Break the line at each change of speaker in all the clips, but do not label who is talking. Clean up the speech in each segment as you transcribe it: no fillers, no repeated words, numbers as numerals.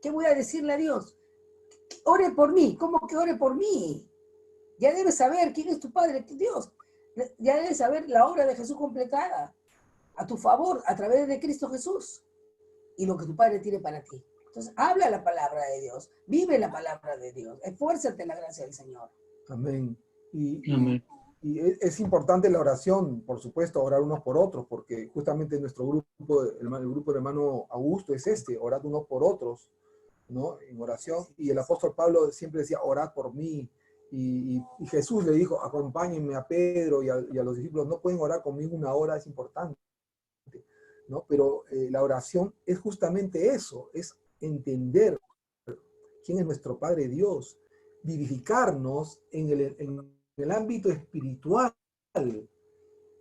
¿Qué voy a decirle a Dios? Ore por mí. ¿Cómo que ore por mí? Ya debes saber quién es tu Padre, Dios. Ya debes saber la obra de Jesús completada a tu favor a través de Cristo Jesús y lo que tu Padre tiene para ti. Entonces, habla la palabra de Dios, vive la palabra de Dios, esfuérzate en la gracia del Señor.
Amén.
Amén.
Y es importante la oración, por supuesto, orar unos por otros, porque justamente nuestro grupo, el grupo del hermano Augusto es orad unos por otros, ¿no? En oración. Y el apóstol Pablo siempre decía, orad por mí. Y Jesús le dijo, acompáñenme a Pedro y a los discípulos, no pueden orar conmigo una hora, es importante, ¿no? Pero la oración es justamente eso, es entender quién es nuestro Padre Dios, vivificarnos en el ámbito espiritual,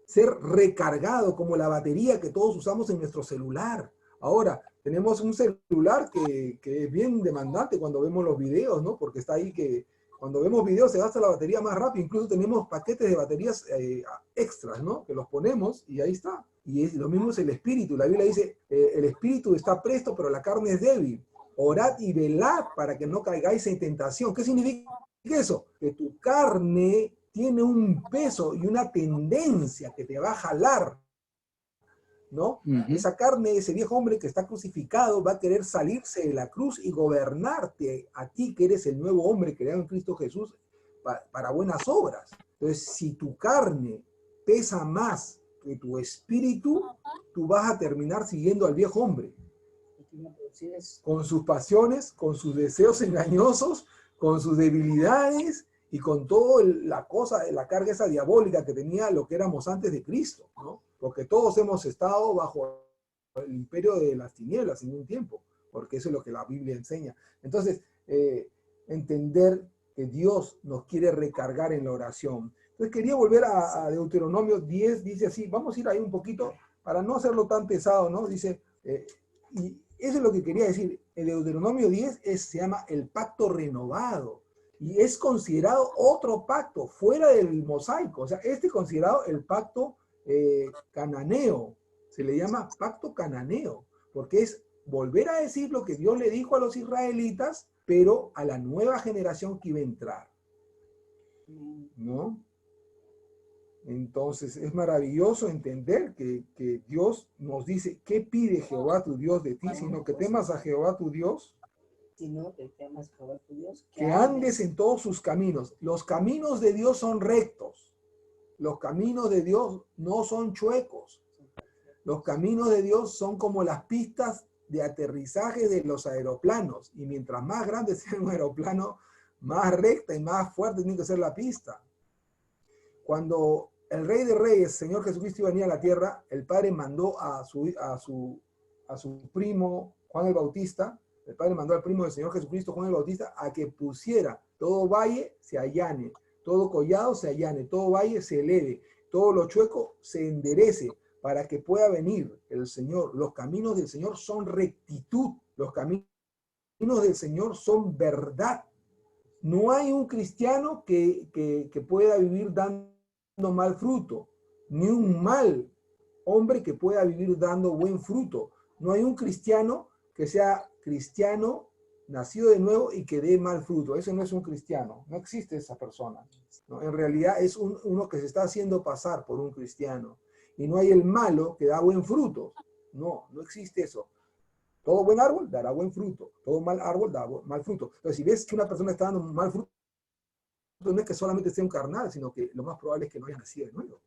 ser recargado como la batería que todos usamos en nuestro celular. Ahora, tenemos un celular que es bien demandante cuando vemos los videos, ¿no? Porque está ahí que cuando vemos videos se gasta la batería más rápido. Incluso tenemos paquetes de baterías extras, ¿no? Que los ponemos y ahí está. Y lo mismo es el espíritu. La Biblia dice, el espíritu está presto, pero la carne es débil. Orad y velad para que no caigáis en tentación. ¿Qué significa eso? Que tu carne tiene un peso y una tendencia que te va a jalar, ¿no? Esa carne, ese viejo hombre que está crucificado, va a querer salirse de la cruz y gobernarte a ti, que eres el nuevo hombre creado en Cristo Jesús, para buenas obras. Entonces, si tu carne pesa más que tu espíritu, tú vas a terminar siguiendo al viejo hombre, con sus pasiones, con sus deseos engañosos, con sus debilidades y con toda la carga esa diabólica que tenía lo que éramos antes de Cristo, ¿no? Porque todos hemos estado bajo el imperio de las tinieblas en un tiempo, porque eso es lo que la Biblia enseña. Entonces, entender que Dios nos quiere recargar en la oración. Entonces, quería volver a Deuteronomio 10, dice así, vamos a ir ahí un poquito para no hacerlo tan pesado, ¿no? Dice, y eso es lo que quería decir, el Deuteronomio 10 se llama el pacto renovado. Y es considerado otro pacto fuera del mosaico. O sea, este es considerado el pacto cananeo. Se le llama pacto cananeo, porque es volver a decir lo que Dios le dijo a los israelitas, pero a la nueva generación que iba a entrar, ¿no? Entonces es maravilloso entender que Dios nos dice, ¿qué pide Jehová tu Dios de ti? Sino que temas a Jehová tu Dios,
Sino que temas a Jehová tu Dios,
que andes en todos sus caminos. Los caminos de Dios son rectos. Los caminos de Dios no son chuecos. Los caminos de Dios son como las pistas de aterrizaje de los aeroplanos. Y mientras más grande sea un aeroplano, más recta y más fuerte tiene que ser la pista. Cuando el Rey de Reyes, Señor Jesucristo, iba a venir a la tierra, el Padre mandó a su primo Juan el Bautista. El Padre mandó al primo del Señor Jesucristo, Juan el Bautista, a que pusiera todo valle se allane, todo collado se allane, todo valle se eleve, todo lo chueco se enderece, para que pueda venir el Señor. Los caminos del Señor son rectitud, los caminos del Señor son verdad. No hay un cristiano que pueda vivir dando mal fruto, ni un mal hombre que pueda vivir dando buen fruto. No hay un cristiano que sea cristiano, nacido de nuevo y que dé mal fruto. Ese no es un cristiano, no existe esa persona, ¿no? En realidad es uno que se está haciendo pasar por un cristiano. Y no hay el malo que da buen fruto. No, no existe eso. Todo buen árbol dará buen fruto. Todo mal árbol da mal fruto. Entonces, si ves que una persona está dando mal fruto, no es que solamente sea un carnal, sino que lo más probable es que no haya nacido de nuevo.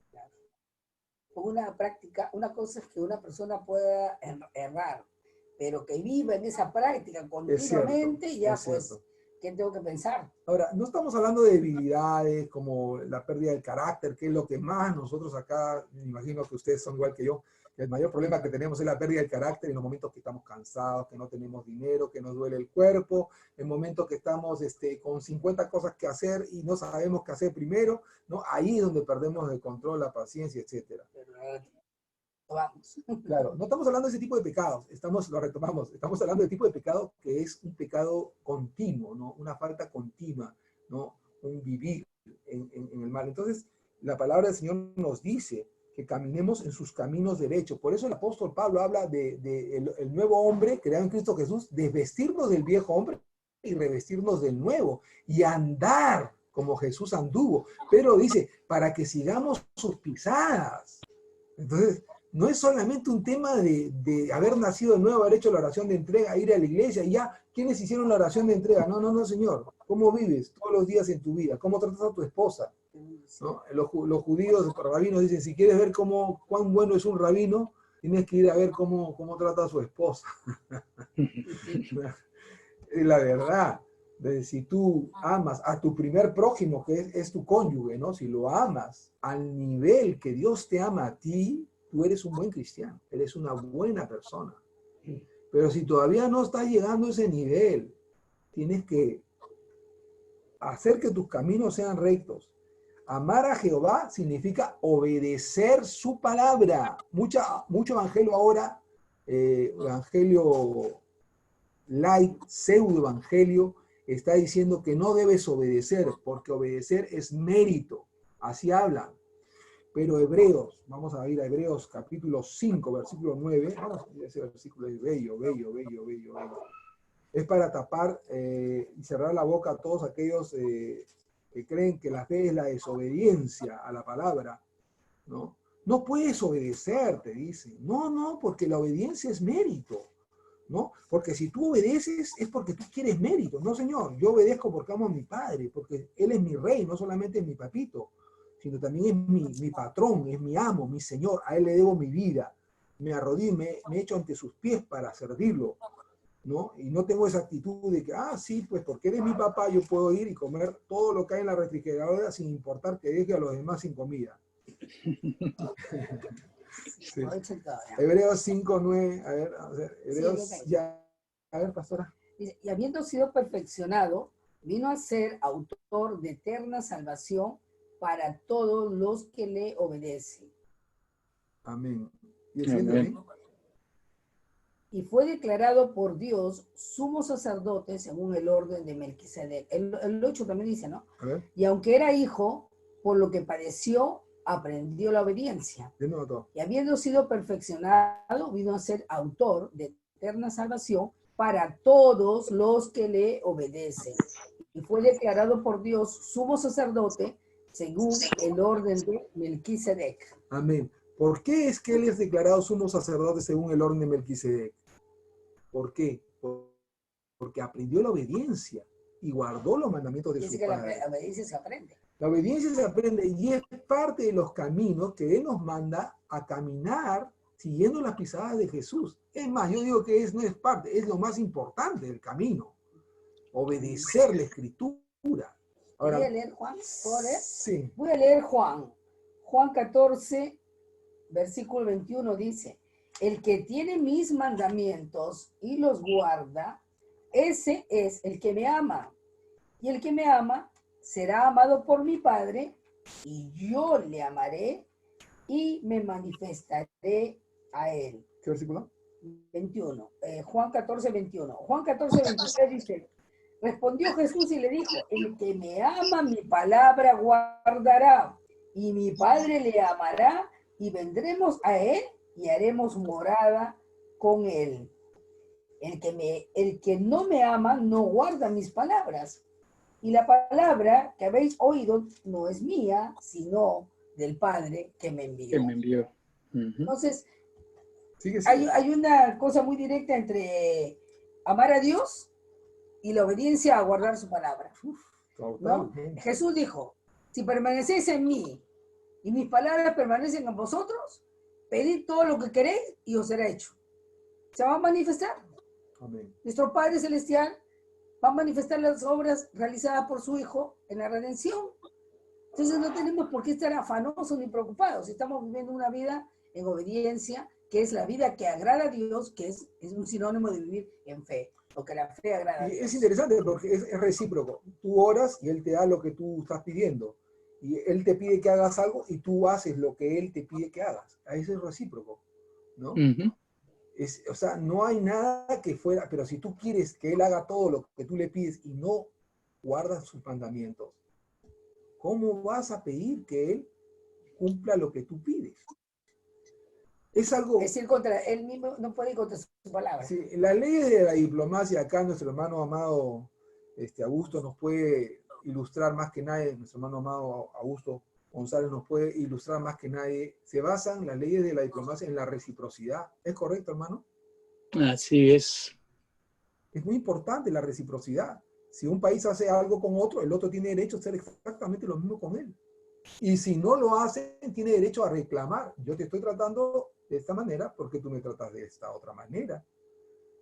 Una práctica, una cosa es que una persona pueda errar, pero que viva en esa práctica continuamente, ya pues, ¿qué tengo que pensar?
Ahora, no estamos hablando de debilidades como la pérdida del carácter, que es lo que más nosotros acá, me imagino que ustedes son igual que yo, que el mayor problema que tenemos es la pérdida del carácter en los momentos que estamos cansados, que no tenemos dinero, que nos duele el cuerpo, en momentos que estamos con 50 cosas que hacer y no sabemos qué hacer primero, ¿no? Ahí es donde perdemos el control, la paciencia, etc.
Vamos.
Claro, no estamos hablando de ese tipo de pecados, lo retomamos, estamos hablando del tipo de pecado que es un pecado continuo, ¿no? Una falta continua, ¿no? Un vivir en el mal. Entonces, la palabra del Señor nos dice que caminemos en sus caminos derechos. Por eso el apóstol Pablo habla de el nuevo hombre creado en Cristo Jesús, desvestirnos del viejo hombre y revestirnos del nuevo, y andar como Jesús anduvo. Pero dice, para que sigamos sus pisadas. Entonces, no es solamente un tema de haber nacido de nuevo, haber hecho la oración de entrega, ir a la iglesia y ya, ¿quiénes hicieron la oración de entrega? No, no, no, Señor. ¿Cómo vives todos los días en tu vida? ¿Cómo tratas a tu esposa? ¿No? Los judíos, los rabinos dicen, si quieres ver cuán bueno es un rabino, tienes que ir a ver cómo trata a su esposa. Es la verdad. Si tú amas a tu primer prójimo, que es tu cónyuge, ¿no? Si lo amas al nivel que Dios te ama a ti, tú eres un buen cristiano, eres una buena persona. Pero si todavía no estás llegando a ese nivel, tienes que hacer que tus caminos sean rectos. Amar a Jehová significa obedecer su palabra. Mucho evangelio ahora, evangelio light, pseudo evangelio, está diciendo que no debes obedecer, porque obedecer es mérito. Así hablan. Pero Hebreos, vamos a ir a Hebreos capítulo 5, versículo 9. Ese versículo es bello, bello, bello, bello, bello. Es para tapar y cerrar la boca a todos aquellos que creen que la fe es la desobediencia a la palabra, ¿no? No puedes obedecer, te dicen. No, no, porque la obediencia es mérito, ¿no? Porque si tú obedeces es porque tú quieres mérito. No, Señor, yo obedezco porque amo a mi padre, porque Él es mi rey, no solamente es mi papito, sino también es mi patrón, es mi amo, mi Señor. A Él le debo mi vida. Me arrodillo, me echo ante sus pies para servirlo, ¿no? Y no tengo esa actitud de que, sí, pues porque eres mi papá, yo puedo ir y comer todo lo que hay en la refrigeradora sin importar que deje a los demás sin comida. Sí. Hebreos 5, 9, a ver, Hebreos,
Sí,
ya, a ver, pastora.
Y habiendo sido perfeccionado, vino a ser autor de eterna salvación para todos los que le obedecen.
Amén. Y el siguiente, amén.
Y fue declarado por Dios sumo sacerdote según el orden de Melquisedec. El 8 también dice, ¿no? Y aunque era hijo, por lo que padeció, aprendió la obediencia.
De nuevo todo.
Y habiendo sido perfeccionado, vino a ser autor de eterna salvación para todos los que le obedecen. Y fue declarado por Dios sumo sacerdote según el orden de Melquisedec.
Amén. ¿Por qué es que él es declarado sumo sacerdote según el orden de Melquisedec? ¿Por qué? Porque aprendió la obediencia y guardó los mandamientos de su padre.
La obediencia se aprende.
La obediencia se aprende y es parte de los caminos que Él nos manda a caminar siguiendo las pisadas de Jesús. Es más, yo digo que no es parte, es lo más importante del camino. Obedecer la Escritura.
Ahora, ¿voy a leer Juan? ¿Puedo leer?
Sí.
Voy a leer Juan. Juan 14, versículo 21 dice, el que tiene mis mandamientos y los guarda, ese es el que me ama. Y el que me ama será amado por mi Padre, y yo le amaré y me manifestaré a él.
¿Qué versículo?
21. Juan 14, 21. Juan 14, 23 dice, respondió Jesús y le dijo, el que me ama mi palabra guardará, y mi Padre le amará, y vendremos a él y haremos morada con él. El que no me ama no guarda mis palabras. Y la palabra que habéis oído no es mía, sino del Padre que me envió. Entonces, hay una cosa muy directa entre amar a Dios y la obediencia a guardar su palabra, ¿no? Jesús dijo, si permanecéis en mí y mis palabras permanecen en vosotros, pedid todo lo que queréis y os será hecho. Se va a manifestar.
Amén.
Nuestro Padre Celestial va a manifestar las obras realizadas por su Hijo en la redención. Entonces no tenemos por qué estar afanosos ni preocupados. Estamos viviendo una vida en obediencia, que es la vida que agrada a Dios, que es un sinónimo de vivir en fe, porque la fe agrada a Dios.
Es interesante porque es recíproco. Tú oras y Él te da lo que tú estás pidiendo. Y Él te pide que hagas algo y tú haces lo que Él te pide que hagas. Eso es recíproco, ¿no? O sea, no hay nada que fuera, pero si tú quieres que Él haga todo lo que tú le pides y no guardas sus mandamientos, ¿cómo vas a pedir que Él cumpla lo que tú pides? Es algo...
Es decir, él mismo no puede ir contra su palabra.
Sí, la ley de la diplomacia, acá nuestro hermano amado Augusto nos puede ilustrar más que nadie, nuestro hermano amado Augusto González nos puede ilustrar más que nadie. Se basan las leyes de la diplomacia en la reciprocidad. ¿Es correcto, hermano?
Así es.
Es muy importante la reciprocidad. Si un país hace algo con otro, el otro tiene derecho a hacer exactamente lo mismo con él. Y si no lo hacen, tiene derecho a reclamar. Yo te estoy tratando de esta manera porque tú me tratas de esta otra manera,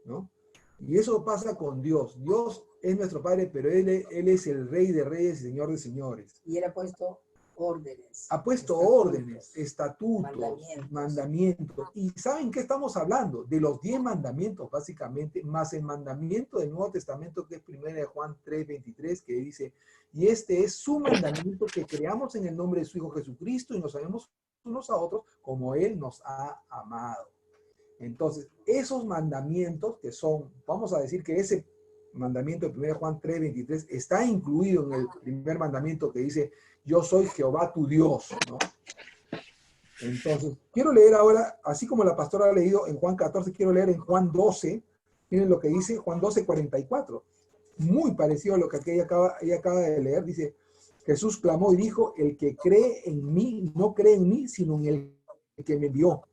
¿no? Y eso pasa con Dios. Dios es nuestro Padre, pero Él es el Rey de Reyes y Señor de Señores.
Y Él ha puesto órdenes.
Ha puesto órdenes, estatutos, mandamientos. ¿Y saben qué estamos hablando? De los 10 mandamientos, básicamente, más el mandamiento del Nuevo Testamento, que es 1 Juan 3:23, que dice, y este es su mandamiento, que creamos en el nombre de su Hijo Jesucristo y nos amemos unos a otros como Él nos ha amado. Entonces, esos mandamientos que son, vamos a decir que ese mandamiento de 1 Juan 3:23 está incluido en el primer mandamiento que dice, yo soy Jehová tu Dios, ¿no? Entonces, quiero leer ahora, así como la pastora ha leído en Juan 14, quiero leer en Juan 12, miren lo que dice Juan 12:44, muy parecido a lo que ella acaba de leer, dice, Jesús clamó y dijo, el que cree en mí, no cree en mí, sino en el que me envió.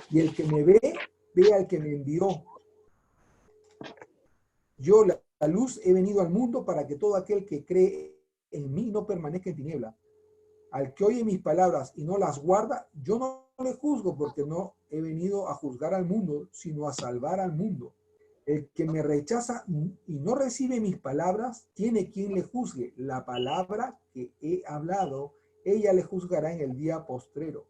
Y el que me ve, ve al que me envió. Yo, la luz, he venido al mundo para que todo aquel que cree en mí no permanezca en tiniebla. Al que oye mis palabras y no las guarda, yo no le juzgo porque no he venido a juzgar al mundo, sino a salvar al mundo. El que me rechaza y no recibe mis palabras, tiene quien le juzgue. La palabra que he hablado, ella le juzgará en el día postrero.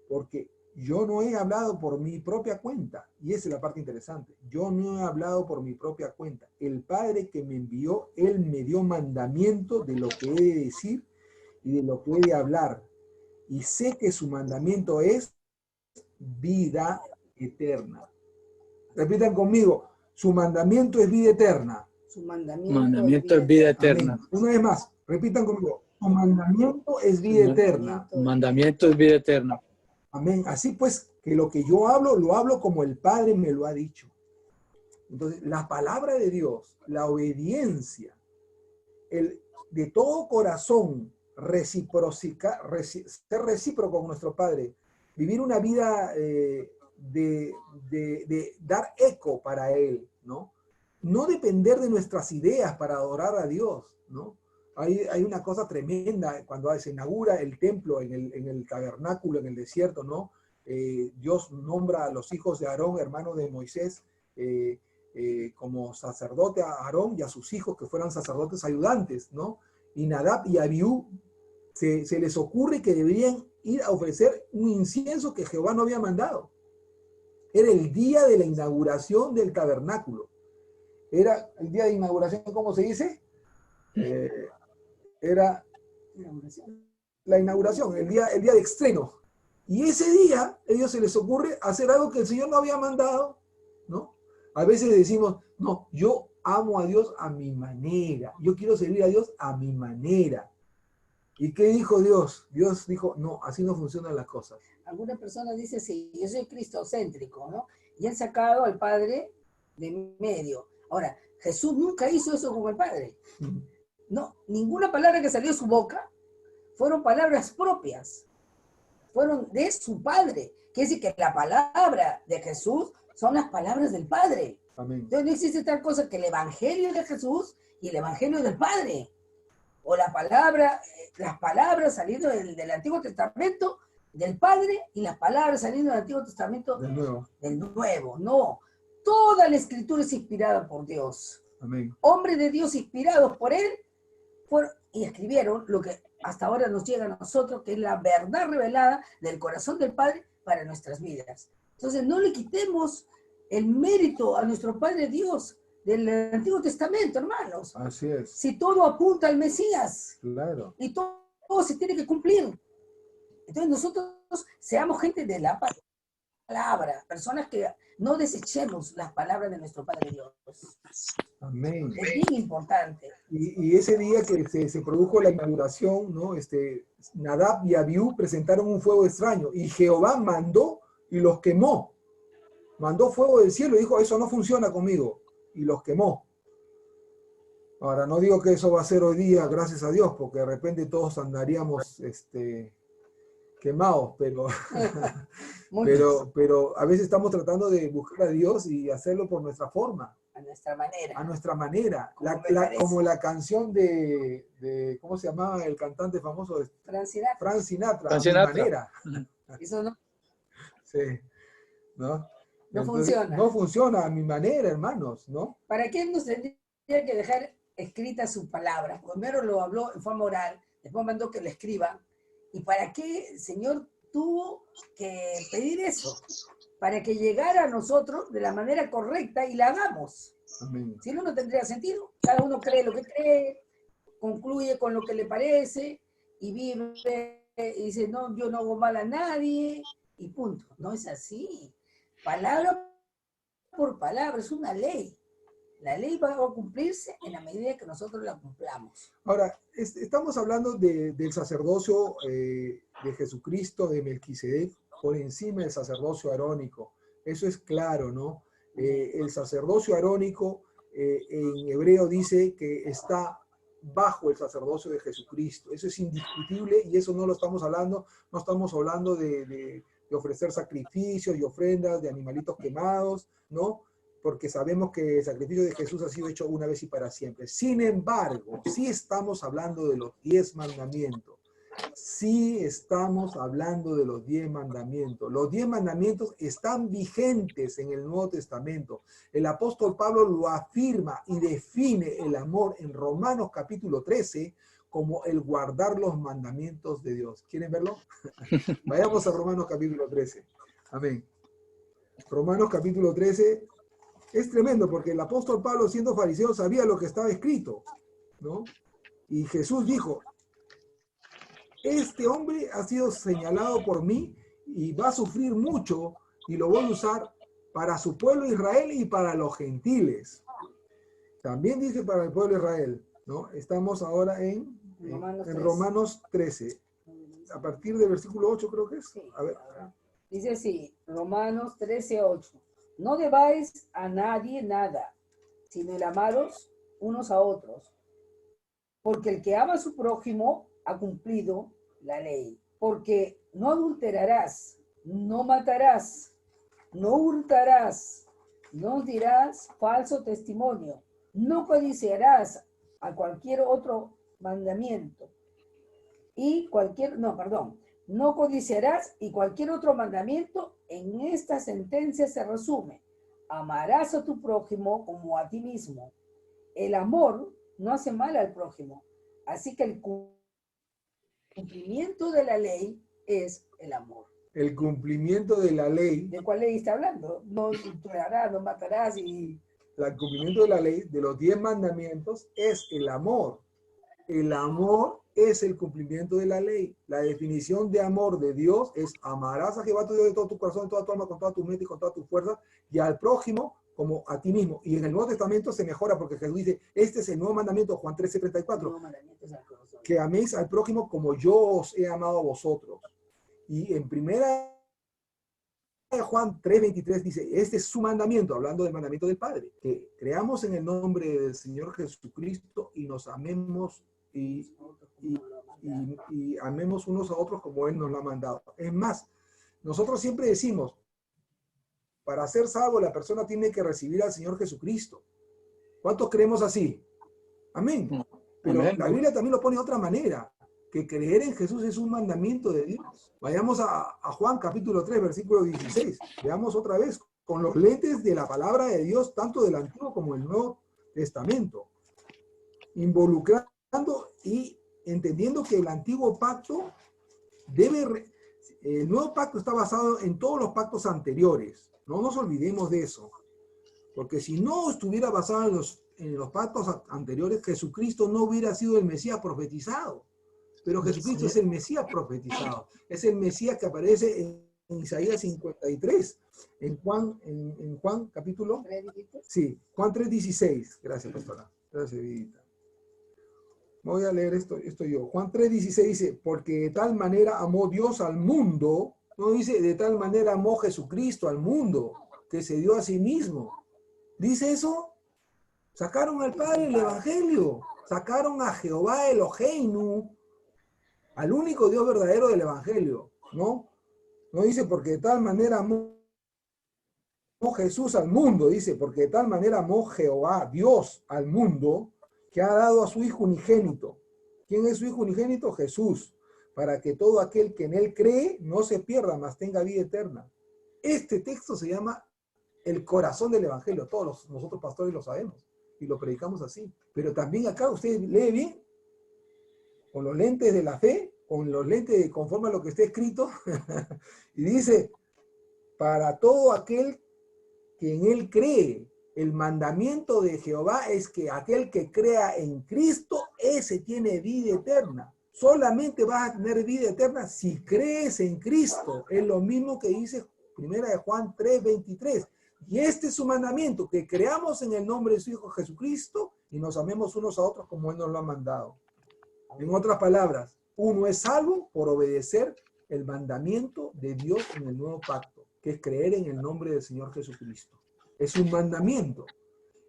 Porque yo no he hablado por mi propia cuenta. Y esa es la parte interesante. Yo no he hablado por mi propia cuenta. El Padre que me envió, Él me dio mandamiento de lo que he de decir y de lo que he de hablar. Y sé que su mandamiento es vida eterna. Repitan conmigo. Su mandamiento es vida eterna.
Su mandamiento
es vida eterna.
Amén. Una vez más. Repitan conmigo. Su mandamiento es vida eterna.
Mandamiento es vida eterna.
Amén. Así pues, que lo que yo hablo, lo hablo como el Padre me lo ha dicho. Entonces, la palabra de Dios, la obediencia, el de todo corazón, ser recíproco con nuestro Padre, vivir una vida de dar eco para Él, ¿no? No depender de nuestras ideas para adorar a Dios, ¿no? Hay una cosa tremenda cuando se inaugura el templo en el tabernáculo, en el desierto, ¿no? Dios nombra a los hijos de Aarón, hermanos de Moisés, como sacerdote a Aarón y a sus hijos que fueran sacerdotes ayudantes, ¿no? Y Nadab y Abiú se les ocurre que deberían ir a ofrecer un incienso que Jehová no había mandado. Era el día de la inauguración del tabernáculo. Era el día de inauguración, ¿cómo se dice? Era la inauguración, el día de estreno. Y ese día, a ellos se les ocurre hacer algo que el Señor no había mandado, ¿no? A veces decimos, no, yo amo a Dios a mi manera, yo quiero servir a Dios a mi manera. ¿Y qué dijo Dios? Dios dijo, no, así no funcionan las cosas.
Algunas personas dicen, sí, yo soy cristocéntrico, ¿no? Y han sacado al Padre de medio. Ahora, Jesús nunca hizo eso con el Padre. No, ninguna palabra que salió de su boca fueron palabras propias. Fueron de su Padre. Quiere decir que la palabra de Jesús son las palabras del Padre.
Amén.
Entonces no existe tal cosa que el Evangelio de Jesús y el Evangelio del Padre. O la palabra, las palabras saliendo del Antiguo Testamento del Padre y las palabras saliendo del Antiguo Testamento del Nuevo. No, toda la Escritura es inspirada por Dios.
Amén.
Hombres de Dios inspirados por Él y escribieron lo que hasta ahora nos llega a nosotros, que es la verdad revelada del corazón del Padre para nuestras vidas. Entonces no le quitemos el mérito a nuestro Padre Dios del Antiguo Testamento, hermanos.
Así es.
Si todo apunta al Mesías.
Claro.
Y todo se tiene que cumplir. Entonces nosotros seamos gente de la palabra, personas que no desechemos las palabras de nuestro Padre Dios.
Amén.
Es bien importante.
Y ese día que se produjo la inauguración, ¿no? Nadab y Abiú presentaron un fuego extraño y Jehová mandó y los quemó. Mandó fuego del cielo y dijo, eso no funciona conmigo. Y los quemó. Ahora, no digo que eso va a ser hoy día, gracias a Dios, porque de repente todos andaríamos quemados, pero a veces estamos tratando de buscar a Dios y hacerlo por nuestra forma.
A nuestra manera.
A nuestra manera.
Como
la canción de, ¿cómo se llamaba el cantante famoso?
Frank Sinatra.
Frank Sinatra.
Frank
A mi
Sinatra.
manera.
Eso no,
Sí. ¿No?
no
Entonces,
funciona.
no funciona a mi manera, hermanos, ¿no?
¿Para qué nos tendría que dejar escrita su palabra? Primero lo habló en forma oral, después mandó que lo escriba. ¿Y para qué el Señor tuvo que pedir eso? Para que llegara a nosotros de la manera correcta y la hagamos.
Amén.
Si no, no tendría sentido. Cada uno cree lo que cree, concluye con lo que le parece y vive y dice, no, yo no hago mal a nadie y punto. No es así. Palabra por palabra, es una ley. La ley va a cumplirse en la medida que nosotros la cumplamos.
Ahora, estamos hablando del sacerdocio de Jesucristo, de Melquisedec, por encima del sacerdocio arónico. Eso es claro, ¿no? El sacerdocio arónico en hebreo dice que está bajo el sacerdocio de Jesucristo. Eso es indiscutible y eso no lo estamos hablando, no estamos hablando de ofrecer sacrificios y ofrendas de animalitos quemados, ¿no? Porque sabemos que el sacrificio de Jesús ha sido hecho una vez y para siempre. Sin embargo, sí estamos hablando de los 10 mandamientos. Sí estamos hablando de los 10 mandamientos. Los 10 mandamientos están vigentes en el Nuevo Testamento. El apóstol Pablo lo afirma y define el amor en Romanos capítulo 13 como el guardar los mandamientos de Dios. ¿Quieren verlo? Vayamos a Romanos capítulo 13. Amén. Romanos capítulo 13 es tremendo porque el apóstol Pablo, siendo fariseo, sabía lo que estaba escrito, ¿no? Y Jesús dijo, este hombre ha sido señalado por mí y va a sufrir mucho y lo voy a usar para su pueblo Israel y para los gentiles. También dice para el pueblo Israel, ¿no? Estamos ahora en Romanos 13. A partir del versículo 8 creo que es.
Sí.
A ver.
Dice así, Romanos 13:8. No debáis a nadie nada, sino el amaros unos a otros. Porque el que ama a su prójimo ha cumplido la ley. Porque no adulterarás, no matarás, no hurtarás, no dirás falso testimonio, no codiciarás a cualquier otro mandamiento. No codiciarás y cualquier otro mandamiento en esta sentencia se resume. Amarás a tu prójimo como a ti mismo. El amor no hace mal al prójimo. Así que el cumplimiento de la ley es el amor.
El cumplimiento de la ley.
¿De cuál ley está hablando? No adulterarás, no matarás y...
El cumplimiento de la ley, de los 10 mandamientos, es el amor. El amor es el cumplimiento de la ley. La definición de amor de Dios es amarás a Jehová tu Dios de todo tu corazón, de toda tu alma, con toda tu mente y con toda tu fuerza, y al prójimo como a ti mismo. Y en el Nuevo Testamento se mejora porque Jesús dice, este es el nuevo mandamiento, Juan 13:34, que améis al prójimo como yo os he amado a vosotros. Y en primera Juan 3:23 dice, este es su mandamiento, hablando del mandamiento del Padre, que creamos en el nombre del Señor Jesucristo y nos amemos y amemos unos a otros como Él nos lo ha mandado. Es más, nosotros siempre decimos, para ser salvo la persona tiene que recibir al Señor Jesucristo. ¿Cuántos creemos así? Amén. Pero
Amén.
La Biblia también lo pone de otra manera, que creer en Jesús es un mandamiento de Dios. Vayamos a Juan capítulo 3, versículo 16. Veamos otra vez con los lentes de la palabra de Dios, tanto del Antiguo como del Nuevo Testamento. Involucrando y entendiendo que el Antiguo Pacto el Nuevo Pacto está basado en todos los pactos anteriores. No nos olvidemos de eso. Porque si no estuviera basado en los pactos anteriores, Jesucristo no hubiera sido el Mesías profetizado. Pero Jesucristo es el Mesías profetizado. Es el Mesías que aparece en Isaías 53. En Juan capítulo... Sí, Juan 3:16. Gracias, pastora. Gracias, Vidita. Voy a leer esto yo. Juan 3:16 dice, porque de tal manera amó Dios al mundo. No dice, de tal manera amó Jesucristo al mundo, que se dio a sí mismo. ¿Dice eso? Sacaron al Padre el Evangelio. Sacaron a Jehová Eloheinu, al único Dios verdadero del Evangelio, ¿no? No dice, porque de tal manera amó Jesús al mundo, dice, porque de tal manera amó Jehová, Dios, al mundo, que ha dado a su Hijo unigénito. ¿Quién es su Hijo unigénito? Jesús, para que todo aquel que en él cree no se pierda, mas tenga vida eterna. Este texto se llama el corazón del Evangelio. Todos nosotros pastores lo sabemos y lo predicamos así. Pero también acá usted lee bien, con los lentes de la fe, con los lentes conforme a lo que está escrito, y dice, para todo aquel que en él cree. El mandamiento de Jehová es que aquel que crea en Cristo, ese tiene vida eterna. Solamente vas a tener vida eterna si crees en Cristo. Es lo mismo que dice 1 Juan 3:23. Y este es su mandamiento, que creamos en el nombre de su Hijo Jesucristo y nos amemos unos a otros como Él nos lo ha mandado. En otras palabras, uno es salvo por obedecer el mandamiento de Dios en el nuevo pacto, que es creer en el nombre del Señor Jesucristo. Es un mandamiento.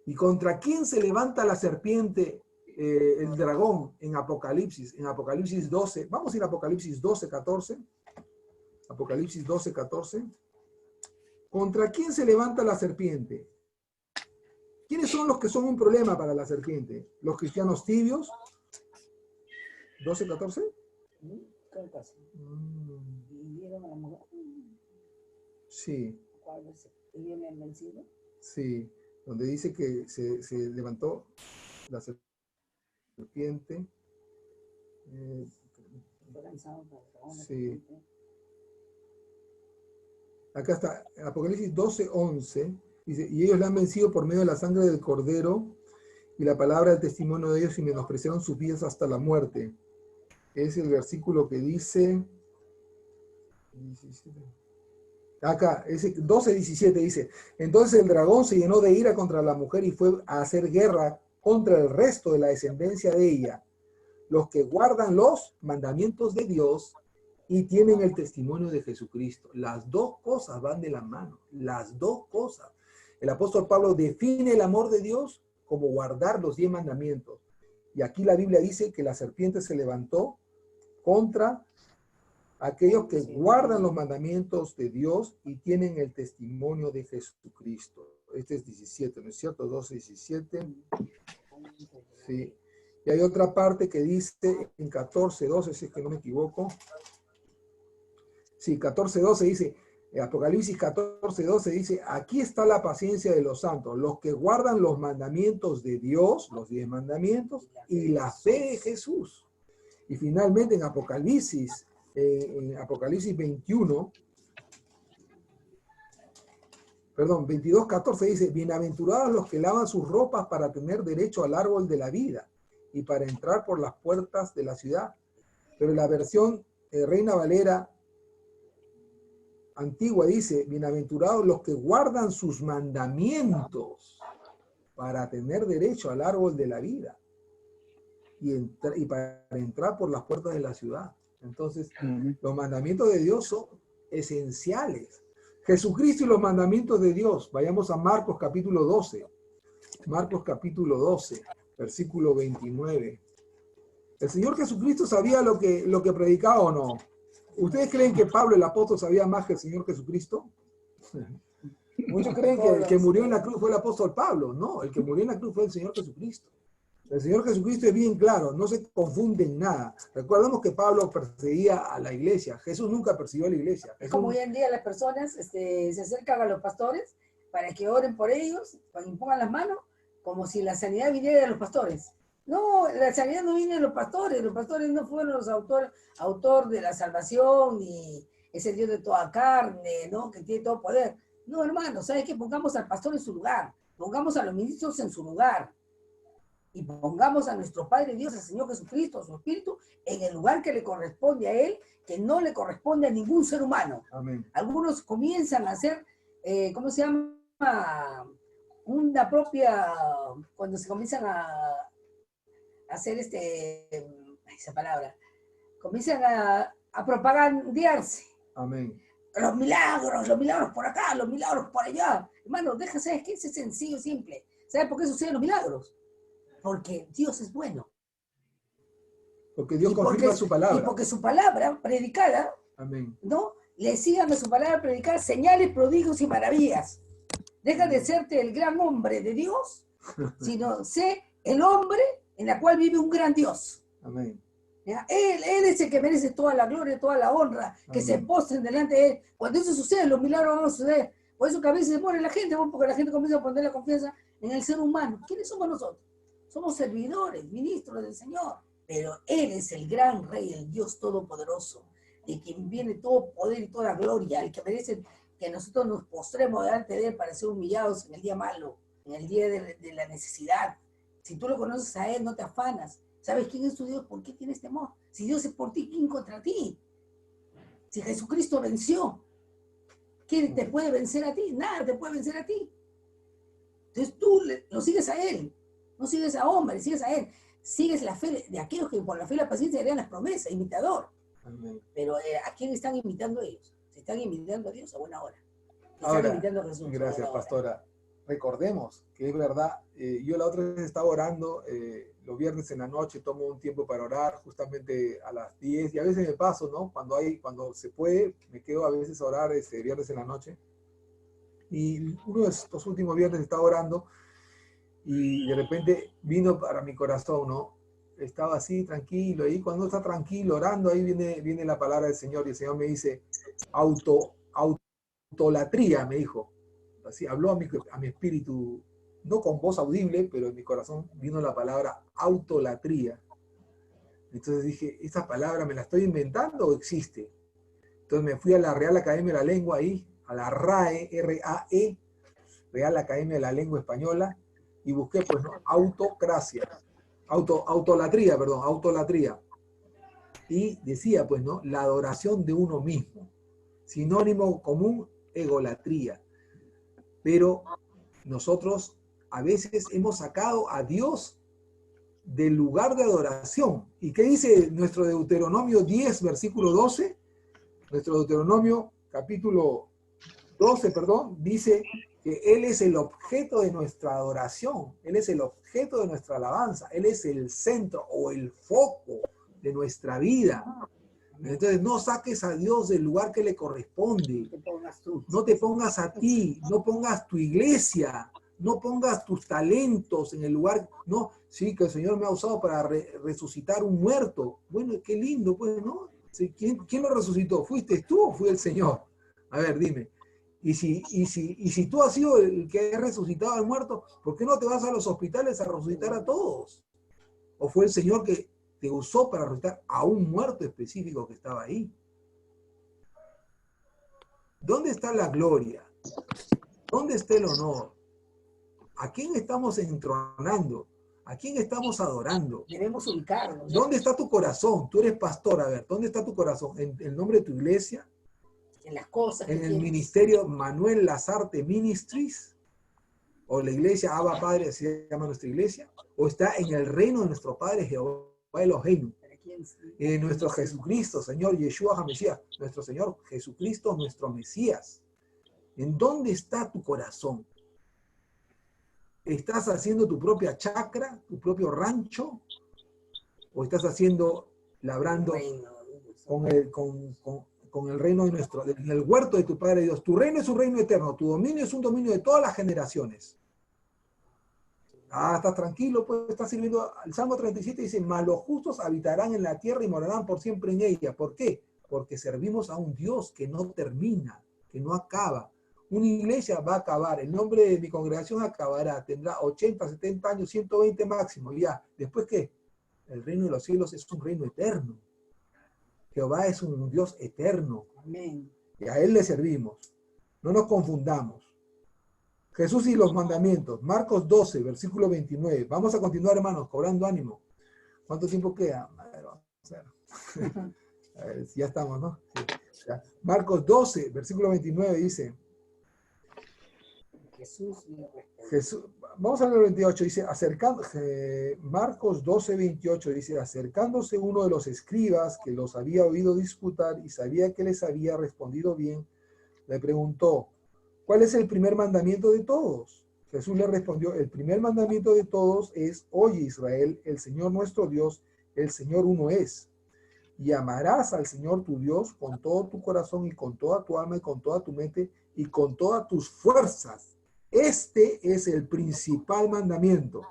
¿Y contra quién se levanta la serpiente, el dragón, en Apocalipsis? En Apocalipsis 12. Vamos a ir a Apocalipsis 12, 14. Apocalipsis 12, 14. ¿Contra quién se levanta la serpiente? ¿Quiénes son los que son un problema para la serpiente? ¿Los cristianos tibios? 12, 14.
¿Qué cosa? ¿Y vieron a la mujer?
Sí.
¿Cuál es? ¿Y viene el vencido?
Sí, donde dice que se levantó la serpiente.
Fue lanzado para la
Sí.
serpiente.
Acá está, Apocalipsis 12, 11. Dice, y ellos la han vencido por medio de la sangre del Cordero y la palabra del testimonio de ellos y menospreciaron sus vidas hasta la muerte. Es el versículo que dice... 17. Acá, ese 12:17 dice, entonces el dragón se llenó de ira contra la mujer y fue a hacer guerra contra el resto de la descendencia de ella, los que guardan los mandamientos de Dios y tienen el testimonio de Jesucristo. Las dos cosas van de la mano, las dos cosas. El apóstol Pablo define el amor de Dios como guardar los 10 mandamientos. Y aquí la Biblia dice que la serpiente se levantó contra aquellos que guardan los mandamientos de Dios y tienen el testimonio de Jesucristo. Este es 17, ¿no es cierto? 12, 17. Sí. Y hay otra parte que dice en 14, 12, si es que no me equivoco. Sí, 14, 12 dice, Apocalipsis 14, 12 dice, aquí está la paciencia de los santos, los que guardan los mandamientos de Dios, los 10 mandamientos, y la fe de Jesús. Y finalmente en Apocalipsis 21, perdón, 22, 14 dice, bienaventurados los que lavan sus ropas para tener derecho al árbol de la vida y para entrar por las puertas de la ciudad. Pero la versión Reina Valera antigua dice, bienaventurados los que guardan sus mandamientos para tener derecho al árbol de la vida y para entrar por las puertas de la ciudad. Entonces, los mandamientos de Dios son esenciales. Jesucristo y los mandamientos de Dios. Vayamos a Marcos capítulo 12. Marcos capítulo 12, versículo 29. ¿El Señor Jesucristo sabía lo que predicaba o no? ¿Ustedes creen que Pablo el apóstol sabía más que el Señor Jesucristo? Muchos creen que el que murió en la cruz fue el apóstol Pablo. No, el que murió en la cruz fue el Señor Jesucristo. El Señor Jesucristo es bien claro, no se confunde en nada. Recordemos que Pablo perseguía a la iglesia. Jesús nunca persiguió a la iglesia.
Es como hoy en día las personas se acercan a los pastores para que oren por ellos, para que impongan las manos, como si la sanidad viniera de los pastores. No, la sanidad no viene de los pastores no fueron los autor de la salvación, ni ese Dios de toda carne, ¿no? Que tiene todo poder. No, hermano, ¿sabes qué? Pongamos al pastor en su lugar, pongamos a los ministros en su lugar, y pongamos a nuestro Padre Dios, al Señor Jesucristo, su Espíritu, en el lugar que le corresponde a Él, que no le corresponde a ningún ser humano.
Amén.
Algunos comienzan a hacer, ¿cómo se llama? Una propia, cuando se comienzan a hacer esa palabra, comienzan a propagandearse.
Amén.
los milagros por acá, los milagros por allá. Hermano, ¿sabes qué? Es sencillo, simple. ¿Sabes por qué suceden los milagros? Porque Dios es bueno.
Porque Dios confirma su palabra.
Y porque su palabra predicada,
Amén.
¿no? Le sigan a su palabra predicada señales, prodigios y maravillas. Deja de serte el gran hombre de Dios, sino sé el hombre en la cual vive un gran Dios.
Amén.
¿Ya? Él es el que merece toda la gloria, toda la honra, que
Amén.
se postren delante de Él. Cuando eso sucede, los milagros van a suceder. Por eso que a veces se muere la gente, porque la gente comienza a poner la confianza en el ser humano. ¿Quiénes somos nosotros? Somos servidores, ministros del Señor. Pero Él es el gran Rey, el Dios Todopoderoso, de quien viene todo poder y toda gloria, el que merece que nosotros nos postremos delante de Él para ser humillados en el día malo, en el día de la necesidad. Si tú lo conoces a Él, no te afanas. ¿Sabes quién es tu Dios? ¿Por qué tienes temor? Si Dios es por ti, ¿quién contra ti? Si Jesucristo venció, ¿quién te puede vencer a ti? Nada te puede vencer a ti. Entonces tú lo sigues a Él, no sigues a hombres, sigues a Él. Sigues la fe de aquellos que por la fe y la paciencia heredan las promesas, imitador.
Amén.
Pero ¿a quién están imitando ellos? Se están imitando a Dios a buena hora.
Ahora,
imitando a Jesús.
gracias, pastora. Recordemos que es verdad, yo la otra vez estaba orando, los viernes en la noche tomo un tiempo para orar, justamente a las 10, y a veces me paso, ¿no? Cuando se puede, me quedo a veces a orar viernes en la noche. Y uno de estos últimos viernes estaba orando, y de repente vino para mi corazón, ¿no? Estaba así, tranquilo, y cuando está tranquilo, orando, ahí viene la palabra del Señor, y el Señor me dice, autolatría, me dijo. Así, habló a mi espíritu, no con voz audible, pero en mi corazón vino la palabra autolatría. Entonces dije, ¿esta palabra me la estoy inventando o existe? Entonces me fui a la Real Academia de la Lengua ahí, a la RAE, R-A-E, Real Academia de la Lengua Española, y busqué, pues, ¿no? Autolatría. Y decía, pues, ¿no? La adoración de uno mismo. Sinónimo común, egolatría. Pero nosotros a veces hemos sacado a Dios del lugar de adoración. ¿Y qué dice nuestro Deuteronomio 10, versículo 12? Nuestro Deuteronomio capítulo 12, dice que Él es el objeto de nuestra adoración, Él es el objeto de nuestra alabanza, Él es el centro o el foco de nuestra vida. Entonces no saques a Dios del lugar que le corresponde. No te pongas a ti, no pongas tu iglesia, no pongas tus talentos en el lugar. No, sí, que el Señor me ha usado para resucitar un muerto. Bueno, qué lindo, pues, ¿no? ¿Quién lo resucitó? ¿Fuiste tú o fue el Señor? A ver, dime. Y si tú has sido el que ha resucitado al muerto, ¿por qué no te vas a los hospitales a resucitar a todos? ¿O fue el Señor que te usó para resucitar a un muerto específico que estaba ahí? ¿Dónde está la gloria? ¿Dónde está el honor? ¿A quién estamos entronando? ¿A quién estamos adorando?
Debemos ubicarnos.
¿Dónde está tu corazón? Tú eres pastor, a ver, ¿dónde está tu corazón? ¿En el nombre de tu iglesia?
En las cosas que
¿En el
tienes.
ministerio Manuel Lazarte Ministries? ¿O la iglesia Abba Padre, así se llama nuestra iglesia? ¿O está en el reino de nuestro Padre Jehová Elohim? Nuestro Jesucristo, Señor Yeshua HaMashiach, nuestro Señor Jesucristo, nuestro Mesías. ¿En dónde está tu corazón? ¿Estás haciendo tu propia chacra, tu propio rancho? ¿O estás labrando con el reino de en el huerto de tu Padre Dios? Tu reino es un reino eterno, tu dominio es un dominio de todas las generaciones. Estás tranquilo, pues estás sirviendo. El Salmo 37 dice, mas los justos habitarán en la tierra y morarán por siempre en ella. ¿Por qué? Porque servimos a un Dios que no termina, que no acaba. Una iglesia va a acabar, el nombre de mi congregación acabará, tendrá 80, 70 años, 120 máximo, ya. ¿Después qué? El reino de los cielos es un reino eterno. Jehová es un Dios eterno.
Amén.
Y a Él le servimos. No nos confundamos. Jesús y los mandamientos. Marcos 12, versículo 29. Vamos a continuar, hermanos, cobrando ánimo. ¿Cuánto tiempo queda? A ver, vamos a ver. A ver, ya estamos, ¿no? Sí. Ya. Marcos 12, versículo 29 dice... Jesús, vamos a ver el 28, dice, Marcos 12, 28, dice, acercándose uno de los escribas que los había oído disputar y sabía que les había respondido bien, le preguntó, ¿cuál es el primer mandamiento de todos? Jesús le respondió, el primer mandamiento de todos es, oye Israel, el Señor nuestro Dios, el Señor uno es. Y amarás al Señor tu Dios con todo tu corazón y con toda tu alma y con toda tu mente y con todas tus fuerzas. Este es el principal mandamiento.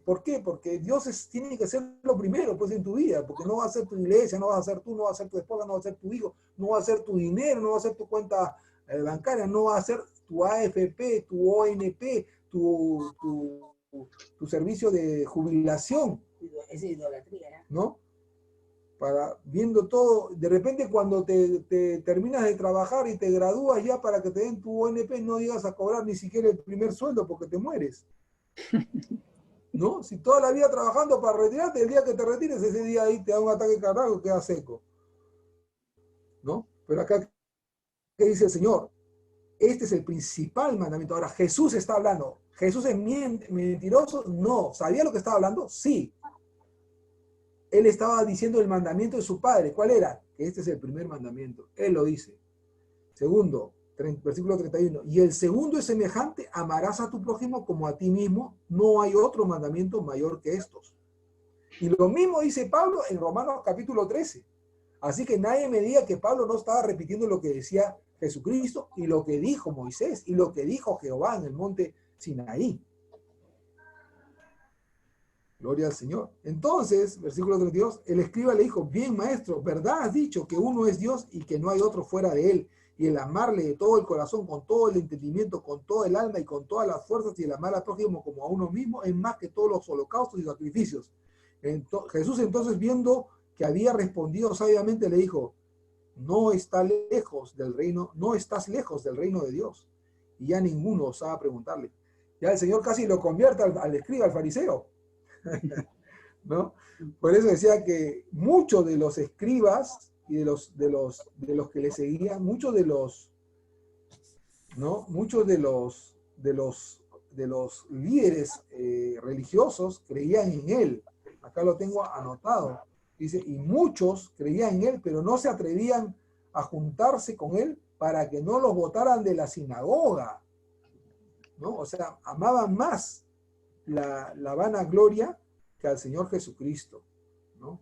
¿Por qué? Porque tiene que ser lo primero pues, en tu vida, porque no va a ser tu iglesia, no vas a ser tú, no va a ser tu esposa, no va a ser tu hijo, no va a ser tu dinero, no va a ser tu cuenta bancaria, no va a ser tu AFP, tu ONP, tu servicio de jubilación.
Es idolatría,
¿no? Viendo todo, de repente cuando te terminas de trabajar y te gradúas ya para que te den tu ONP, no llegas a cobrar ni siquiera el primer sueldo porque te mueres. ¿No? Si toda la vida trabajando para retirarte, el día que te retires, ese día ahí te da un ataque cardíaco y quedas seco. ¿No? Pero acá, ¿qué dice el Señor? Este es el principal mandamiento. Ahora, Jesús está hablando. ¿Jesús es mentiroso? No. ¿Sabía lo que estaba hablando? Sí. Él estaba diciendo el mandamiento de su padre. ¿Cuál era? Que este es el primer mandamiento. Él lo dice. Segundo, versículo 31. Y el segundo es semejante, amarás a tu prójimo como a ti mismo. No hay otro mandamiento mayor que estos. Y lo mismo dice Pablo en Romanos capítulo 13. Así que nadie me diga que Pablo no estaba repitiendo lo que decía Jesucristo y lo que dijo Moisés y lo que dijo Jehová en el monte Sinaí. Gloria al Señor. Entonces, versículo 32, el escriba le dijo, bien maestro, ¿verdad has dicho que uno es Dios y que no hay otro fuera de él? Y el amarle de todo el corazón, con todo el entendimiento, con todo el alma y con todas las fuerzas y el amar al prójimo como a uno mismo es más que todos los holocaustos y sacrificios. Jesús entonces, viendo que había respondido sabiamente, le dijo, no estás lejos del reino de Dios. Y ya ninguno osaba preguntarle. Ya el Señor casi lo convierte al escriba, al fariseo. ¿No? Por eso decía que muchos de los escribas y de los que le seguían, muchos de los líderes religiosos creían en él. Acá lo tengo anotado. Dice, y muchos creían en él, pero no se atrevían a juntarse con él para que no los botaran de la sinagoga. ¿No? O sea, amaban más la vanagloria que al Señor Jesucristo, ¿no?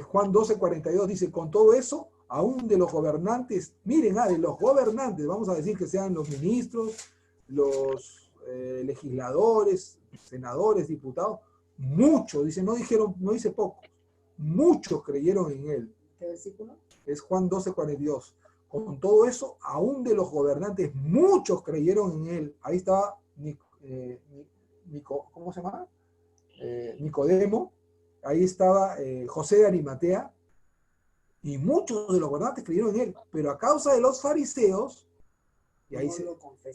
Juan 12:42 dice, con todo eso, aún de los gobernantes, miren, de los gobernantes, vamos a decir que sean los ministros, los legisladores, senadores, diputados, muchos, dice, no dice pocos, muchos creyeron en él.
¿Qué versículo?
Es Juan 12:42. Con todo eso, aún de los gobernantes, muchos creyeron en él. Ahí estaba ¿cómo se llama? Nicodemo. Ahí estaba José de Arimatea. Y muchos de los gobernantes creyeron en él. Pero a causa de los fariseos, y ahí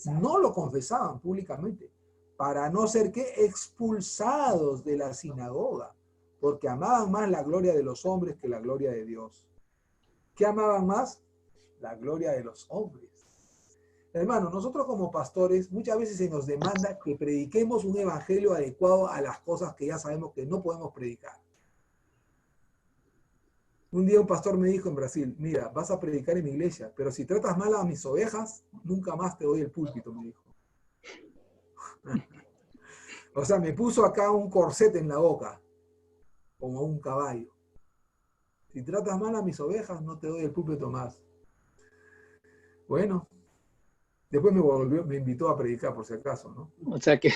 no lo confesaban públicamente, para no ser que expulsados de la sinagoga, porque amaban más la gloria de los hombres que la gloria de Dios. ¿Qué amaban más? La gloria de los hombres. Hermano, nosotros como pastores muchas veces se nos demanda que prediquemos un evangelio adecuado a las cosas que ya sabemos que no podemos predicar. Un día un pastor me dijo en Brasil, mira, vas a predicar en mi iglesia, pero si tratas mal a mis ovejas, nunca más te doy el púlpito, me dijo. O sea, me puso acá un corset en la boca, como un caballo. Si tratas mal a mis ovejas, no te doy el púlpito más. Bueno, después me invitó a predicar por si acaso, ¿no?
O sea que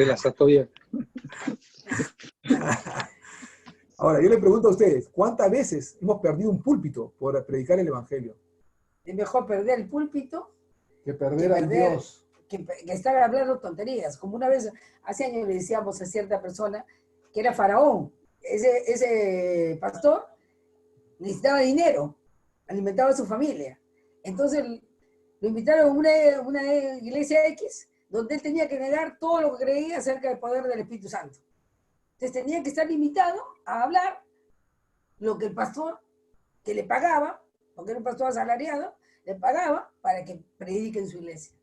la sacó bien.
Ahora, yo le pregunto a ustedes, ¿cuántas veces hemos perdido un púlpito por predicar el evangelio?
Es mejor perder el púlpito
que perder a Dios.
Que estar hablando tonterías. Como una vez, hace años le decíamos a cierta persona que era faraón. Ese pastor necesitaba dinero, alimentaba a su familia. Entonces lo invitaron a una iglesia X, donde él tenía que negar todo lo que creía acerca del poder del Espíritu Santo. Entonces tenía que estar limitado a hablar lo que el pastor, que le pagaba, porque era un pastor asalariado, le pagaba para que predique en su iglesia.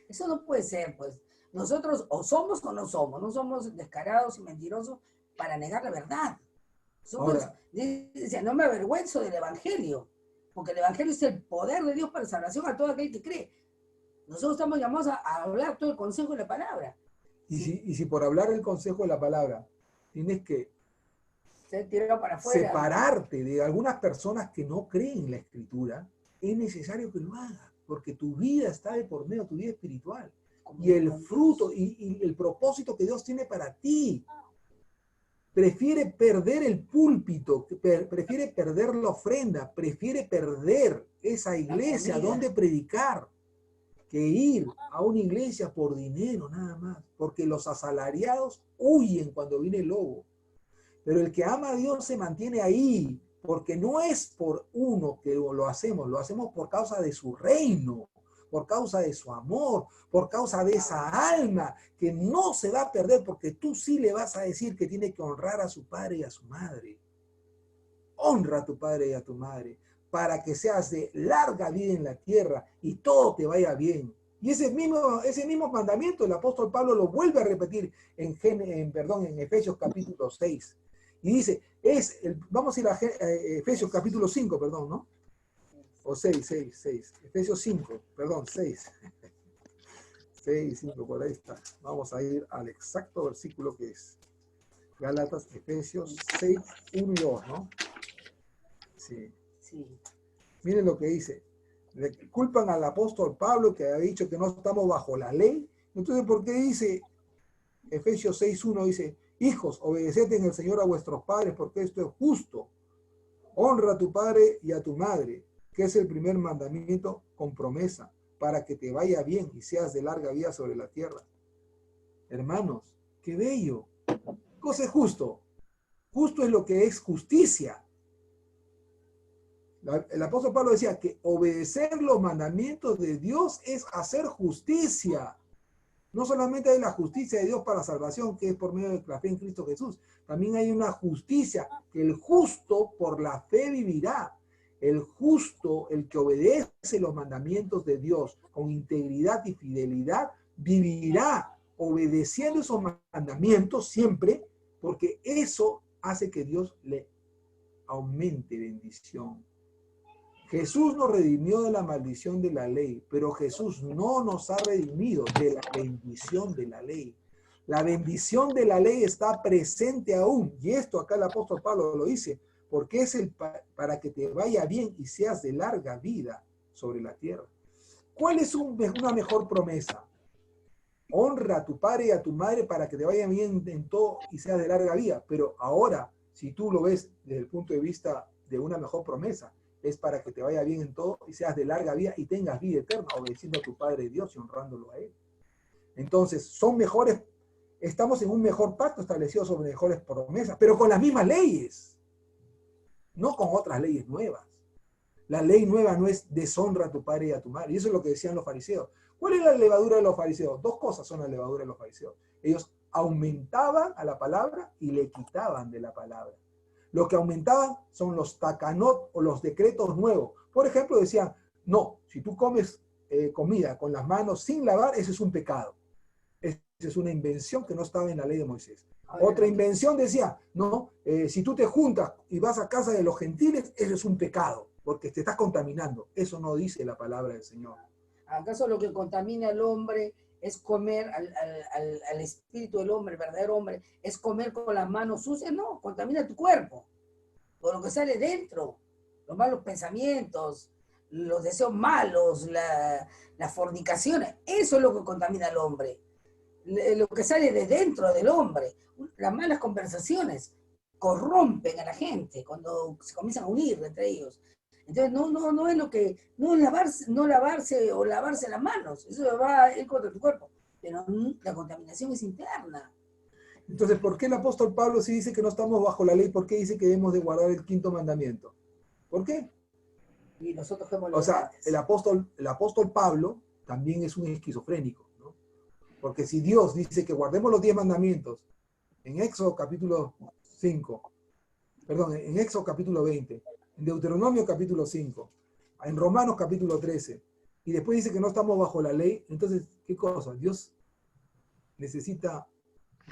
Eso no puede ser, pues. Nosotros o somos o no somos descarados y mentirosos para negar la verdad.
Ahora,
Dice, no me avergüenzo del Evangelio, porque el Evangelio es el poder de Dios para salvación a todo aquel que cree. Nosotros estamos llamados a hablar todo el consejo de la palabra.
y si por hablar el consejo de la palabra tienes que
Ser tirado para afuera.
separarte de algunas personas que no creen en la Escritura, es necesario que lo hagas, porque tu vida está de por medio, tu vida espiritual. Y el fruto y el propósito que Dios tiene para ti. Prefiere perder el púlpito, prefiere perder la ofrenda, prefiere perder esa iglesia donde predicar, que ir a una iglesia por dinero nada más, porque los asalariados huyen cuando viene el lobo. Pero el que ama a Dios se mantiene ahí, porque no es por uno que lo hacemos por causa de su reino, por causa de su amor, por causa de esa alma que no se va a perder, porque tú sí le vas a decir que tiene que honrar a su padre y a su madre. Honra a tu padre y a tu madre, para que seas de larga vida en la tierra y todo te vaya bien. Y ese mismo mandamiento el apóstol Pablo lo vuelve a repetir en Efesios capítulo 6. Y dice, vamos a ir a Efesios capítulo 5, perdón, ¿no? O 6. Efesios 5, perdón, 6. 6, 5, por ahí está. Vamos a ir al exacto versículo que es. Gálatas, Efesios 6, 1 y 2, ¿no? Sí. Miren lo que dice. Le culpan al apóstol Pablo que ha dicho que no estamos bajo la ley. Entonces, ¿por qué dice Efesios 6, 1? Dice, hijos, obedeced en el Señor a vuestros padres, porque esto es justo. Honra a tu padre y a tu madre, que es el primer mandamiento con promesa, para que te vaya bien y seas de larga vida sobre la tierra. Hermanos, qué bello. ¿Qué cosa es justo? Justo es lo que es justicia. El apóstol Pablo decía que obedecer los mandamientos de Dios es hacer justicia. No solamente hay la justicia de Dios para la salvación, que es por medio de la fe en Cristo Jesús. También hay una justicia que el justo por la fe vivirá. El justo, el que obedece los mandamientos de Dios con integridad y fidelidad, vivirá obedeciendo esos mandamientos siempre, porque eso hace que Dios le aumente bendición. Jesús nos redimió de la maldición de la ley, pero Jesús no nos ha redimido de la bendición de la ley. La bendición de la ley está presente aún, y esto acá el apóstol Pablo lo dice, porque es para que te vaya bien y seas de larga vida sobre la tierra. ¿Cuál es una mejor promesa? Honra a tu padre y a tu madre para que te vaya bien en todo y seas de larga vida. Pero ahora, si tú lo ves desde el punto de vista de una mejor promesa, es para que te vaya bien en todo y seas de larga vida y tengas vida eterna, obedeciendo a tu Padre Dios y honrándolo a Él. Entonces, son mejores, estamos en un mejor pacto establecido sobre mejores promesas, pero con las mismas leyes, no con otras leyes nuevas. La ley nueva no es deshonra a tu padre y a tu madre, y eso es lo que decían los fariseos. ¿Cuál es la levadura de los fariseos? Dos cosas son la levadura de los fariseos. Ellos aumentaban a la palabra y le quitaban de la palabra. Lo que aumentaban son los takanot o los decretos nuevos. Por ejemplo, decían, no, si tú comes comida con las manos sin lavar, ese es un pecado. Esa es una invención que no estaba en la ley de Moisés. Otra invención decía, no, si tú te juntas y vas a casa de los gentiles, eso es un pecado, porque te estás contaminando. Eso no dice la palabra del Señor.
¿Acaso lo que contamina al hombre es comer al espíritu del hombre, el verdadero hombre, es comer con las manos sucias? No, contamina tu cuerpo, por lo que sale dentro, los malos pensamientos, los deseos malos, las fornicaciones, eso es lo que contamina al hombre. Lo que sale de dentro del hombre, las malas conversaciones corrompen a la gente cuando se comienzan a unir entre ellos. Entonces no es lo que, no lavarse o lavarse las manos, eso va a ir contra tu cuerpo, pero la contaminación es interna.
Entonces, ¿por qué el apóstol Pablo sí dice que no estamos bajo la ley? ¿Por qué dice que debemos de guardar el quinto mandamiento? ¿Por qué?
Y nosotros somos
los
antes.
El apóstol Pablo también es un esquizofrénico, ¿no? Porque si Dios dice que guardemos los 10 mandamientos en Éxodo capítulo 5, perdón, en Éxodo capítulo 20, en Deuteronomio capítulo 5, en Romanos capítulo 13, y después dice que no estamos bajo la ley, entonces, ¿qué cosa? Dios necesita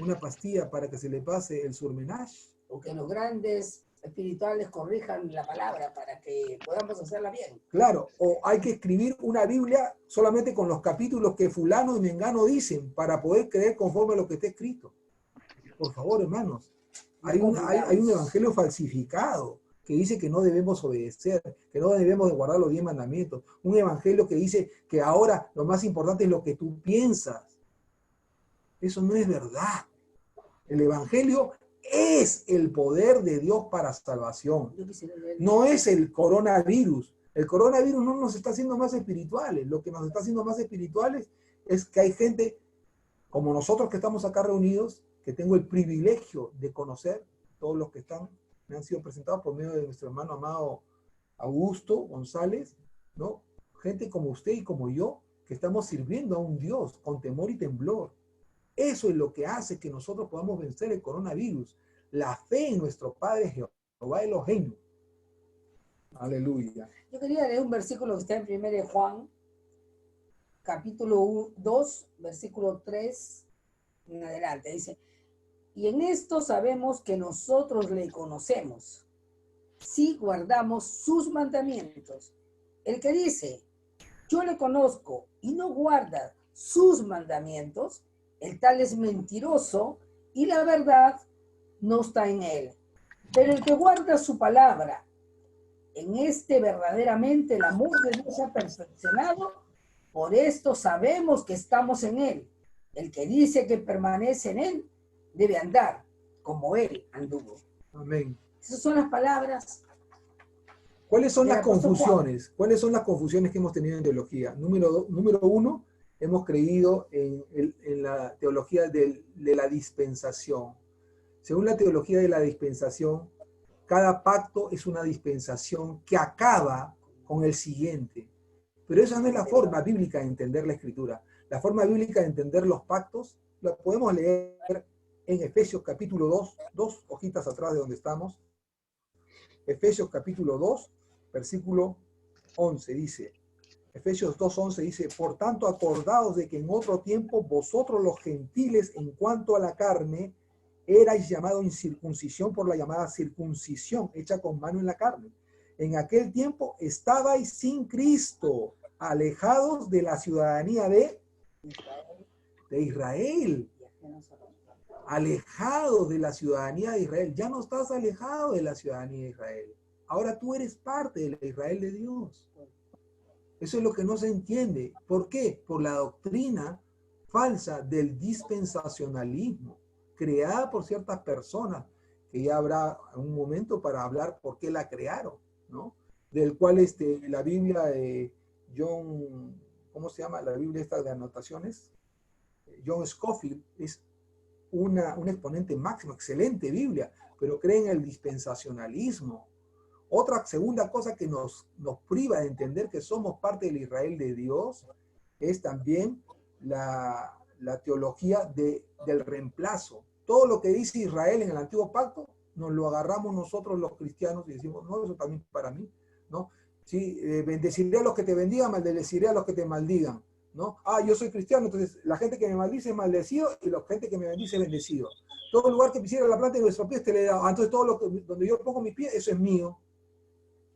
una pastilla para que se le pase el surmenage.
Porque los grandes espirituales corrijan la palabra para que podamos hacerla bien.
Claro, o hay que escribir una Biblia solamente con los capítulos que fulano y mengano dicen para poder creer conforme a lo que está escrito. Por favor, hermanos, hay un evangelio falsificado que dice que no debemos obedecer, que no debemos de guardar los 10 mandamientos. Un evangelio que dice que ahora lo más importante es lo que tú piensas. Eso no es verdad. El evangelio es el poder de Dios para salvación. No es el coronavirus. El coronavirus no nos está haciendo más espirituales. Lo que nos está haciendo más espirituales es que hay gente como nosotros que estamos acá reunidos, que tengo el privilegio de conocer, todos los que están, me han sido presentados por medio de nuestro hermano amado Augusto González, ¿no? Gente como usted y como yo, que estamos sirviendo a un Dios con temor y temblor. Eso es lo que hace que nosotros podamos vencer el coronavirus. La fe en nuestro Padre Jehová Elohim. Aleluya.
Yo quería leer un versículo que está en 1 Juan, capítulo 2, versículo 3 en adelante. Dice, y en esto sabemos que nosotros le conocemos, si guardamos sus mandamientos. El que dice, yo le conozco y no guarda sus mandamientos, el tal es mentiroso y la verdad no está en él. Pero el que guarda su palabra, en este verdaderamente el amor de Dios se ha perfeccionado, por esto sabemos que estamos en él. El que dice que permanece en él, debe andar como él anduvo.
Amén.
Esas son las palabras.
¿Cuáles son las confusiones? ¿Cuáles son las confusiones que hemos tenido en teología? Número uno, hemos creído en la teología de la dispensación. Según la teología de la dispensación, cada pacto es una dispensación que acaba con el siguiente. Pero esa no es la forma bíblica de entender la Escritura. La forma bíblica de entender los pactos la podemos leer en Efesios capítulo 2 hojitas atrás de donde estamos. Efesios capítulo 2, versículo 11 dice, Efesios 2:11 dice, por tanto acordaos de que en otro tiempo vosotros los gentiles en cuanto a la carne erais llamados incircuncisión por la llamada circuncisión hecha con mano en la carne. En aquel tiempo estabais sin Cristo, alejados de la ciudadanía de Israel. Alejados de la ciudadanía de Israel. Ya no estás alejado de la ciudadanía de Israel. Ahora tú eres parte de la Israel de Dios. Eso es lo que no se entiende. ¿Por qué? Por la doctrina falsa del dispensacionalismo, creada por ciertas personas, que ya habrá un momento para hablar por qué la crearon, ¿no? Del cual la Biblia de John, ¿cómo se llama? La Biblia esta de anotaciones. John Scofield es un exponente máximo, excelente Biblia, pero cree en el dispensacionalismo. Otra segunda cosa que nos priva de entender que somos parte del Israel de Dios es también la teología del reemplazo. Todo lo que dice Israel en el Antiguo Pacto, nos lo agarramos nosotros los cristianos y decimos, no, eso también para mí, ¿no? Sí, bendeciré a los que te bendigan, maldeciré a los que te maldigan, ¿no? Ah, yo soy cristiano, entonces la gente que me maldice es maldecido y la gente que me bendice es bendecido. Todo lugar que pisiera la planta de nuestros pies te le da. Entonces todo donde yo pongo mis pies, eso es mío.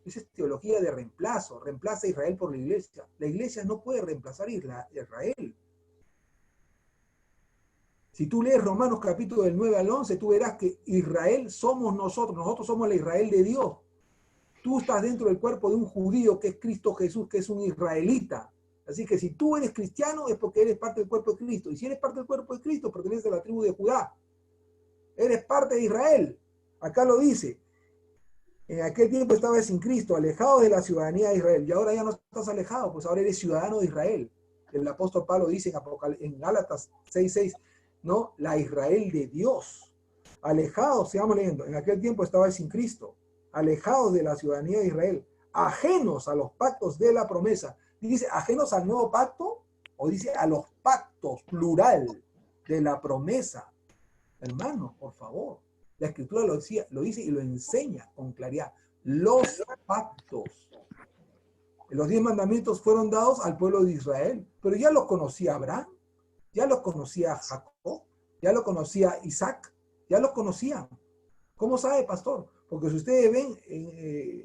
Esa es teología de reemplazo. Reemplaza a Israel por la iglesia. La iglesia no puede reemplazar a Israel. Si tú lees Romanos capítulo del 9 al 11, tú verás que Israel somos nosotros somos la Israel de Dios. Tú estás dentro del cuerpo de un judío que es Cristo Jesús, que es un israelita. Así que si tú eres cristiano es porque eres parte del cuerpo de Cristo. Y si eres parte del cuerpo de Cristo, perteneces a la tribu de Judá. Eres parte de Israel. Acá lo dice. En aquel tiempo estabas sin Cristo, alejado de la ciudadanía de Israel. Y ahora ya no estás alejado, pues ahora eres ciudadano de Israel. El apóstol Pablo dice en Gálatas 6:6, ¿no? La Israel de Dios. Alejados, sigamos leyendo. En aquel tiempo estabas sin Cristo, alejados de la ciudadanía de Israel, ajenos a los pactos de la promesa. ¿Dice ajenos al nuevo pacto? ¿O dice a los pactos, plural, de la promesa? Hermanos, por favor. La Escritura lo dice y lo enseña con claridad. Los pactos. Los 10 mandamientos fueron dados al pueblo de Israel, pero ya los conocía Abraham, ya los conocía Jacob, ya lo conocía Isaac, ya los conocían. ¿Cómo sabe, pastor? Porque si ustedes ven,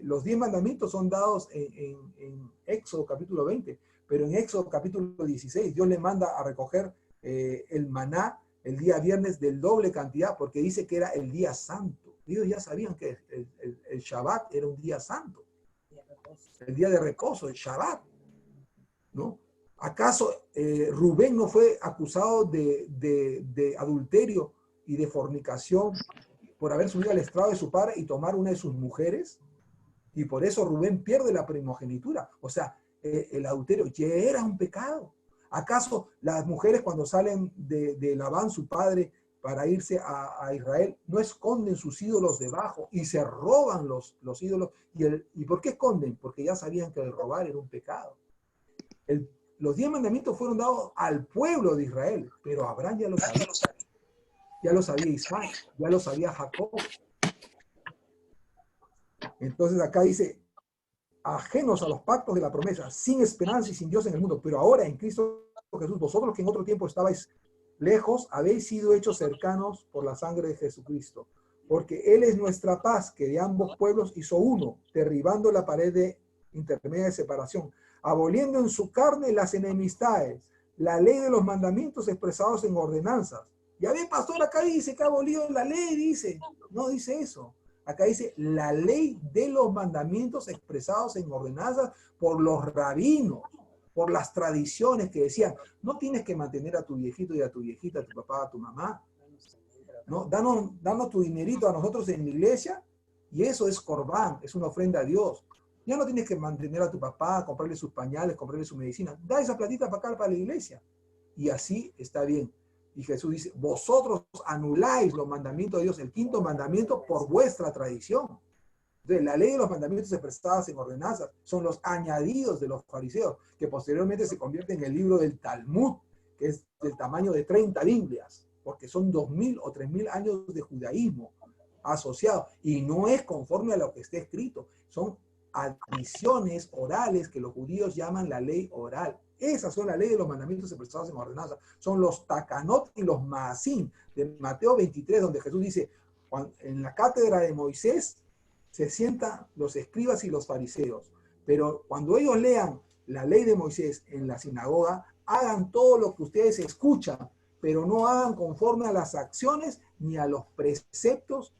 los 10 mandamientos son dados en Éxodo capítulo 20, pero en Éxodo capítulo 16 Dios le manda a recoger el maná el día viernes del doble cantidad, porque dice que era el día santo. Ellos ya sabían que el Shabbat era un día santo, el día de reposo, el Shabbat, ¿no? ¿Acaso Rubén no fue acusado de adulterio y de fornicación por haber subido al estrado de su padre y tomar una de sus mujeres? Y por eso Rubén pierde la primogenitura. O sea, el adulterio ya era un pecado. ¿Acaso las mujeres cuando salen de Labán, su padre, para irse a Israel, no esconden sus ídolos debajo y se roban los ídolos? ¿Y por qué esconden? Porque ya sabían que el robar era un pecado. Los 10 mandamientos fueron dados al pueblo de Israel, pero Abraham ya lo sabía. Ya lo sabía Isaac, ya lo sabía Jacob. Entonces acá dice, ajenos a los pactos de la promesa, sin esperanza y sin Dios en el mundo, pero ahora en Cristo Jesús, vosotros que en otro tiempo estabais lejos, habéis sido hechos cercanos por la sangre de Jesucristo, porque Él es nuestra paz, que de ambos pueblos hizo uno, derribando la pared intermedia de separación, aboliendo en su carne las enemistades, la ley de los mandamientos expresados en ordenanzas. Ya ven, pastor, acá dice que ha abolido la ley, dice. No dice eso. Acá dice la ley de los mandamientos expresados en ordenanzas por los rabinos, por las tradiciones que decían, no tienes que mantener a tu viejito y a tu viejita, a tu papá, a tu mamá. ¿No? Danos tu dinerito a nosotros en la iglesia y eso es corbán, es una ofrenda a Dios. Ya no tienes que mantener a tu papá, comprarle sus pañales, comprarle su medicina. Da esa platita para acá, para la iglesia. Y así está bien. Y Jesús dice, vosotros anuláis los mandamientos de Dios, el quinto mandamiento, por vuestra tradición. Entonces, la ley de los mandamientos expresadas en ordenanzas son los añadidos de los fariseos, que posteriormente se convierten en el libro del Talmud, que es del tamaño de 30 Biblias, porque son 2000 o 3000 años de judaísmo asociados. Y no es conforme a lo que está escrito, son adiciones orales que los judíos llaman la ley oral. Esas son la ley de los mandamientos expresados en ordenanza. Son los takanot y los maasim de Mateo 23, donde Jesús dice, en la cátedra de Moisés se sientan los escribas y los fariseos, pero cuando ellos lean la ley de Moisés en la sinagoga, hagan todo lo que ustedes escuchan, pero no hagan conforme a las acciones ni a los preceptos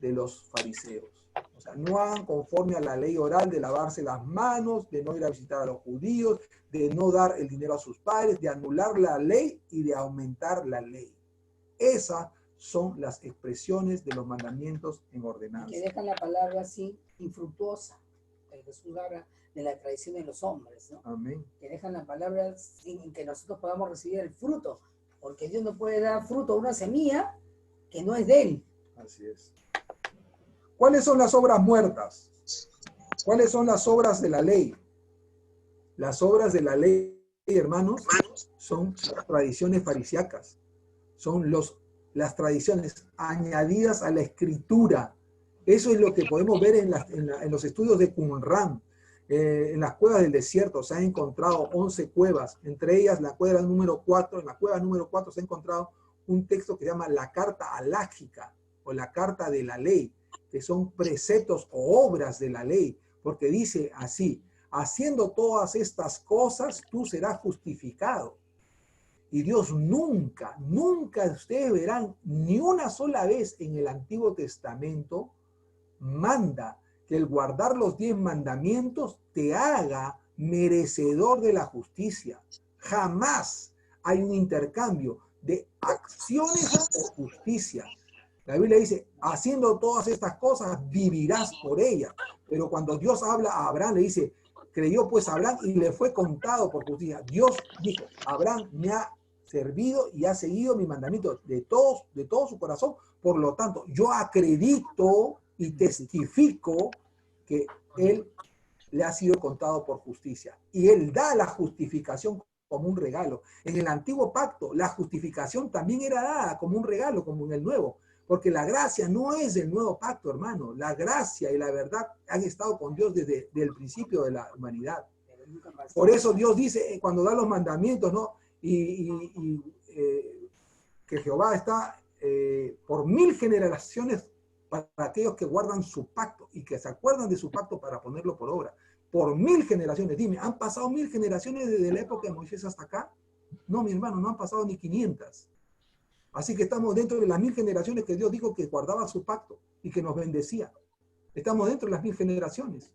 de los fariseos. O sea, no hagan conforme a la ley oral de lavarse las manos, de no ir a visitar a los judíos, de no dar el dinero a sus padres, de anular la ley y de aumentar la ley. Esas son las expresiones de los mandamientos en ordenanza.
Que dejan la palabra así infructuosa. Jesús habla de la tradición de los hombres, ¿no?
Amén.
Que dejan la palabra sin que nosotros podamos recibir el fruto, porque Dios no puede dar fruto a una semilla que no es de Él.
Así es. ¿Cuáles son las obras muertas? ¿Cuáles son las obras de la ley? Las obras de la ley, hermanos, son las tradiciones farisíacas. Son las tradiciones añadidas a la escritura. Eso es lo que podemos ver en los estudios de Qumran. En las cuevas del desierto se han encontrado 11 cuevas, entre ellas la cueva número 4. En la cueva número 4 se ha encontrado un texto que se llama la carta alágica o la carta de la ley, que son preceptos o obras de la ley, porque dice así, haciendo todas estas cosas tú serás justificado. Y Dios nunca, nunca ustedes verán ni una sola vez en el Antiguo Testamento manda que el guardar los 10 mandamientos te haga merecedor de la justicia. Jamás hay un intercambio de acciones por justicia. La Biblia dice, haciendo todas estas cosas vivirás por ellas. Pero cuando Dios habla a Abraham, le dice, creyó pues Abraham y le fue contado por justicia. Dios dijo, Abraham me ha servido y ha seguido mi mandamiento de todo su corazón. Por lo tanto, yo acredito y testifico que él le ha sido contado por justicia. Y él da la justificación como un regalo. En el antiguo pacto, la justificación también era dada como un regalo, como en el nuevo. Porque la gracia no es del nuevo pacto, hermano. La gracia y la verdad han estado con Dios desde el principio de la humanidad. Por eso Dios dice, cuando da los mandamientos, ¿no? Que Jehová está por 1000 generaciones para aquellos que guardan su pacto y que se acuerdan de su pacto para ponerlo por obra. Por 1000 generaciones. Dime, ¿han pasado 1000 generaciones desde la época de Moisés hasta acá? No, mi hermano, no han pasado ni 500. Así que estamos dentro de las 1000 generaciones que Dios dijo que guardaba su pacto y que nos bendecía. Estamos dentro de las 1000 generaciones.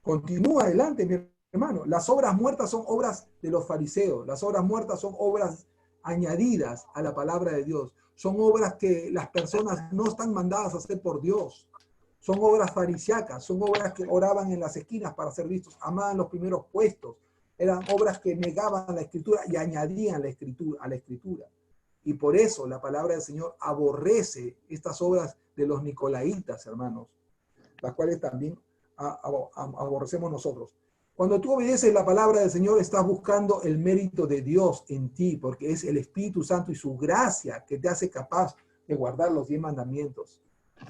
Continúa adelante, mi hermano. Las obras muertas son obras de los fariseos. Las obras muertas son obras añadidas a la palabra de Dios. Son obras que las personas no están mandadas a hacer por Dios. Son obras farisíacas, son obras que oraban en las esquinas para ser vistos, amaban los primeros puestos. Eran obras que negaban la escritura y añadían la escritura a la escritura. Y por eso la palabra del Señor aborrece estas obras de los nicolaitas, hermanos, las cuales también aborrecemos nosotros. Cuando tú obedeces la palabra del Señor, estás buscando el mérito de Dios en ti, porque es el Espíritu Santo y su gracia que te hace capaz de guardar los 10 mandamientos.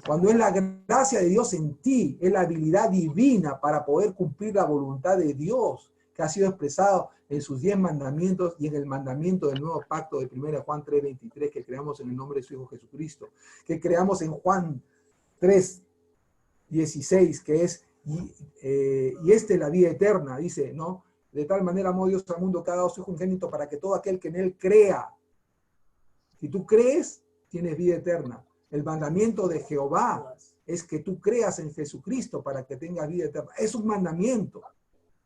Cuando es la gracia de Dios en ti, es la habilidad divina para poder cumplir la voluntad de Dios, que ha sido expresado en sus 10 mandamientos y en el mandamiento del nuevo pacto de 1 Juan 3:23, que creamos en el nombre de su Hijo Jesucristo, que creamos en Juan 3:16, que es, y esta es la vida eterna, dice, ¿no? De tal manera amó Dios al mundo que ha dado su Hijo unigénito para que todo aquel que en él crea, si tú crees, tienes vida eterna. El mandamiento de Jehová es que tú creas en Jesucristo para que tengas vida eterna. Es un mandamiento.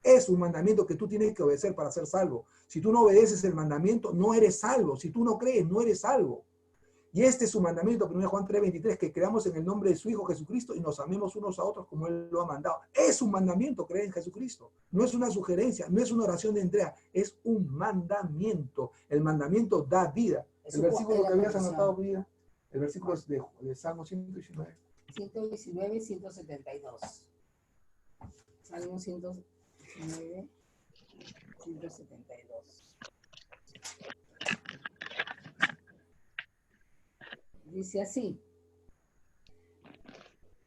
Es un mandamiento que tú tienes que obedecer para ser salvo. Si tú no obedeces el mandamiento, no eres salvo. Si tú no crees, no eres salvo. Y este es su mandamiento, 1 Juan 3:23, que creamos en el nombre de su Hijo Jesucristo y nos amemos unos a otros como Él lo ha mandado. Es un mandamiento creer en Jesucristo. No es una sugerencia, no es una oración de entrega, es un mandamiento. El mandamiento da vida. El versículo que habías anotado, vida. El versículo es de Salmo 119.
119 y 172. Salmo 119, 172. Dice así: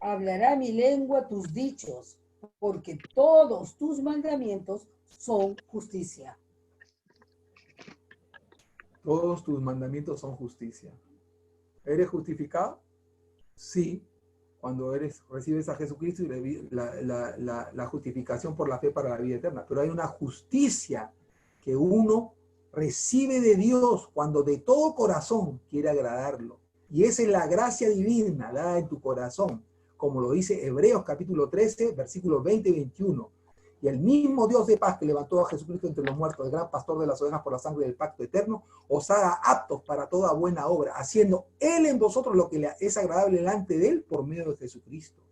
hablará mi lengua tus dichos, porque todos tus mandamientos son justicia.
Todos tus mandamientos son justicia. ¿Eres justificado? Sí, cuando recibes a Jesucristo y la justificación por la fe para la vida eterna. Pero hay una justicia que uno recibe de Dios cuando de todo corazón quiere agradarlo. Y esa es la gracia divina dada en tu corazón, como lo dice Hebreos capítulo 13, versículos 20 y 21. Y el mismo Dios de paz que levantó a Jesucristo entre los muertos, el gran pastor de las ovejas por la sangre del pacto eterno, os haga aptos para toda buena obra, haciendo Él en vosotros lo que es agradable delante de Él por medio de Jesucristo.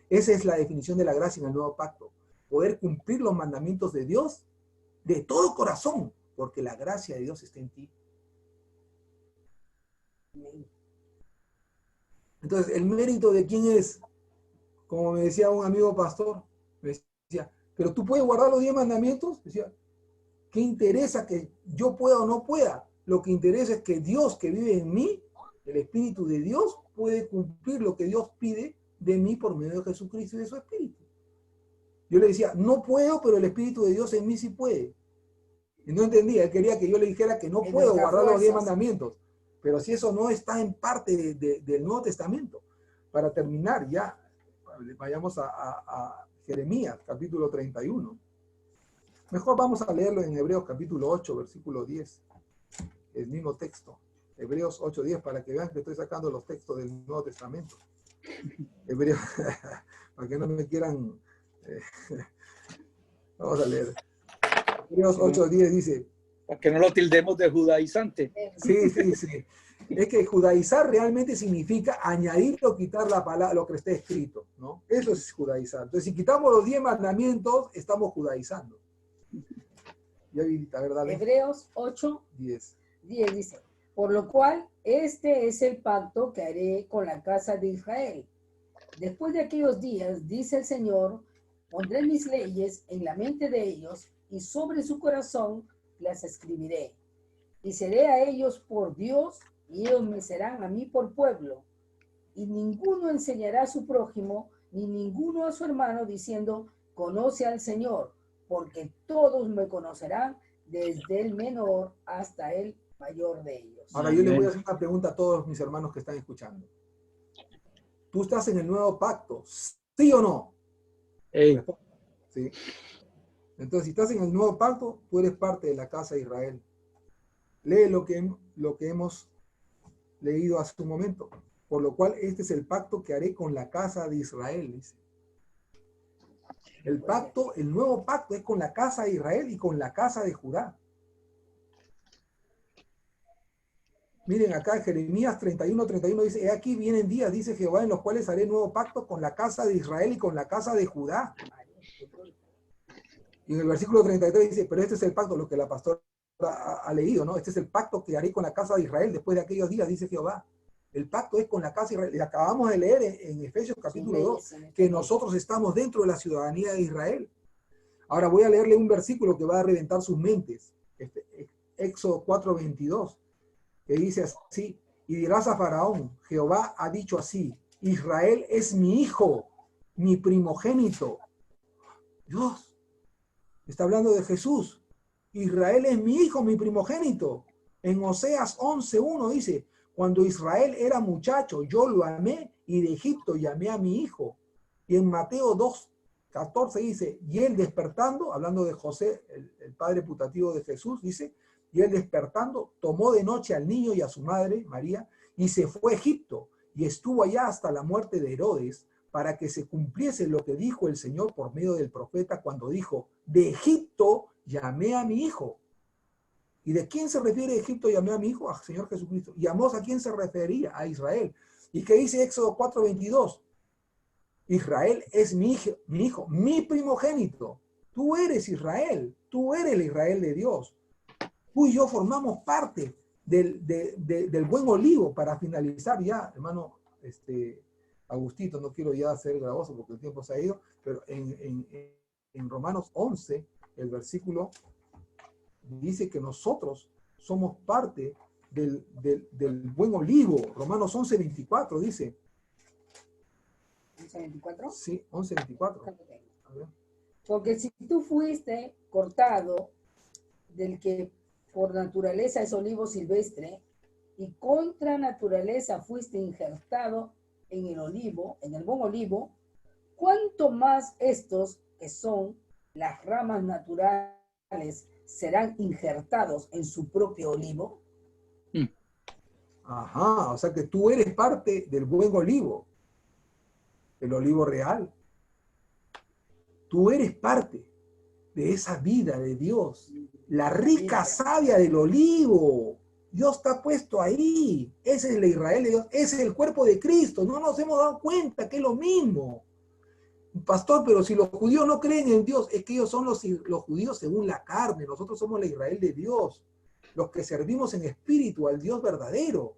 Esa es la definición de la gracia en el nuevo pacto. Poder cumplir los mandamientos de Dios de todo corazón, porque la gracia de Dios está en ti. Entonces, ¿el mérito de quién es? Como me decía un amigo pastor, me decía, pero tú puedes guardar los 10 mandamientos. Decía, ¿qué interesa que yo pueda o no pueda? Lo que interesa es que Dios que vive en mí, el Espíritu de Dios, puede cumplir lo que Dios pide de mí por medio de Jesucristo y de su Espíritu. Yo le decía, no puedo, pero el Espíritu de Dios en mí sí puede. Y no entendía, él quería que yo le dijera que no puedo guardar los 10 mandamientos. Pero si eso no está en parte del Nuevo Testamento. Para terminar ya, vayamos a Jeremías, capítulo 31. Mejor vamos a leerlo en Hebreos, capítulo 8, versículo 10. El mismo texto. Hebreos 8, 10, para que vean que estoy sacando los textos del Nuevo Testamento. Hebreos, para que no me quieran... vamos a leer. Hebreos 8, 10 dice...
Para que no lo tildemos de judaizante.
Sí, sí, sí. Es que judaizar realmente significa añadir o quitar la palabra, lo que está escrito, ¿no? Eso es judaizar. Entonces, si quitamos los 10 mandamientos, estamos judaizando. Ya, Vidita, ¿verdad?
Hebreos 8, 10 dice, por lo cual este es el pacto que haré con la casa de Israel. Después de aquellos días, dice el Señor, pondré mis leyes en la mente de ellos y sobre su corazón las escribiré. Y seré a ellos por Dios y ellos me serán a mí por pueblo. Y ninguno enseñará a su prójimo, ni ninguno a su hermano, diciendo, conoce al Señor, porque todos me conocerán, desde el menor hasta el mayor de ellos.
Ahora yo les voy a hacer una pregunta a todos mis hermanos que están escuchando. tú estás en el nuevo pacto, ¿sí o no?
Ey,
Sí. Entonces, si estás en el nuevo pacto, tú eres parte de la casa de Israel. Lee lo que hemos leído hace un momento. Por lo cual, este es el pacto que haré con la casa de Israel, dice. El pacto, el nuevo pacto es con la casa de Israel y con la casa de Judá. Miren acá, Jeremías 31 dice, he aquí vienen días, dice Jehová, en los cuales haré nuevo pacto con la casa de Israel y con la casa de Judá. Y en el versículo 33 dice, pero este es el pacto, lo que la pastora ha leído, ¿no? Este es el pacto que haré con la casa de Israel después de aquellos días, dice Jehová. El pacto es con la casa de Israel. Y acabamos de leer en Efesios capítulo 2 que nosotros estamos dentro de la ciudadanía de Israel. Ahora voy a leerle un versículo que va a reventar sus mentes. Éxodo 4:22, que dice así, y dirás a Faraón, Jehová ha dicho así, Israel es mi hijo, mi primogénito. Dios está hablando de Jesús. Israel es mi hijo, mi primogénito. En Oseas 11:1 dice, cuando Israel era muchacho, yo lo amé y de Egipto llamé a mi hijo. Y en Mateo 2:14 dice, y él despertando, hablando de José, el padre putativo de Jesús, dice, y él despertando, tomó de noche al niño y a su madre, María, y se fue a Egipto, y estuvo allá hasta la muerte de Herodes, para que se cumpliese lo que dijo el Señor por medio del profeta cuando dijo, de Egipto llamé a mi hijo. ¿Y de quién se refiere Egipto llamé a mi hijo? Al Señor Jesucristo. ¿Y Amós a quién se refería? A Israel. ¿Y qué dice Éxodo 4:22? Israel es mi hijo, mi primogénito. Tú eres Israel, tú eres el Israel de Dios. Tú y yo formamos parte del buen olivo. Para finalizar ya, hermano Agustito, no quiero ya ser gravoso porque el tiempo se ha ido, pero en Romanos 11, el versículo dice que nosotros somos parte del buen olivo. Romanos 11:24 dice.
¿11:24?
Sí, 11:24.
Porque si tú fuiste cortado del que por naturaleza es olivo silvestre, y contra naturaleza fuiste injertado en el olivo, en el buen olivo, ¿cuánto más estos que son las ramas naturales serán injertados en su propio olivo?
Ajá, o sea que tú eres parte del buen olivo, el olivo real. Tú eres parte de esa vida de Dios, la rica savia del olivo. Dios está puesto ahí. Ese es el Israel de Dios, ese es el cuerpo de Cristo. No nos hemos dado cuenta que es lo mismo. Pastor, pero si los judíos no creen en Dios, es que ellos son los judíos según la carne. Nosotros somos el Israel de Dios, los que servimos en espíritu al Dios verdadero.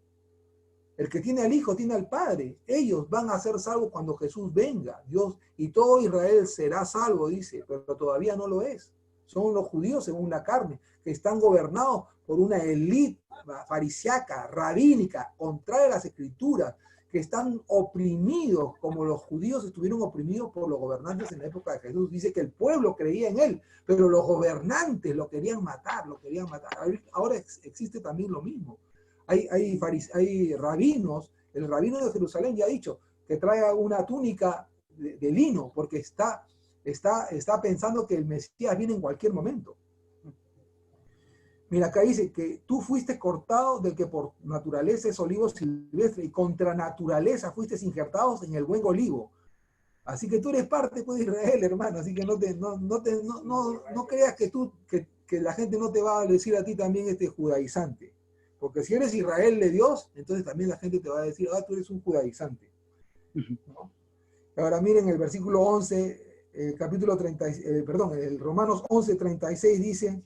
El que tiene al Hijo tiene al Padre. Ellos van a ser salvos cuando Jesús venga. Dios y todo Israel será salvo, dice, pero todavía no lo es. Son los judíos según la carne, que están gobernados por una élite farisaica, rabínica, contraria a las Escrituras, que están oprimidos, como los judíos estuvieron oprimidos por los gobernantes en la época de Jesús. Dice que el pueblo creía en él, pero los gobernantes lo querían matar, lo querían matar. Ahora existe también lo mismo. Hay rabinos, el rabino de Jerusalén ya ha dicho que traiga una túnica de lino, porque está pensando que el Mesías viene en cualquier momento. Mira, acá dice que tú fuiste cortado del que por naturaleza es olivo silvestre y contra naturaleza fuiste injertados en el buen olivo. Así que tú eres parte pues, de Israel, hermano. Así que no creas que la gente no te va a decir a ti también judaizante. Porque si eres Israel de Dios, entonces también la gente te va a decir, tú eres un judaizante. ¿No? Ahora miren el versículo 11, capítulo 30, el Romanos 11:36 dice,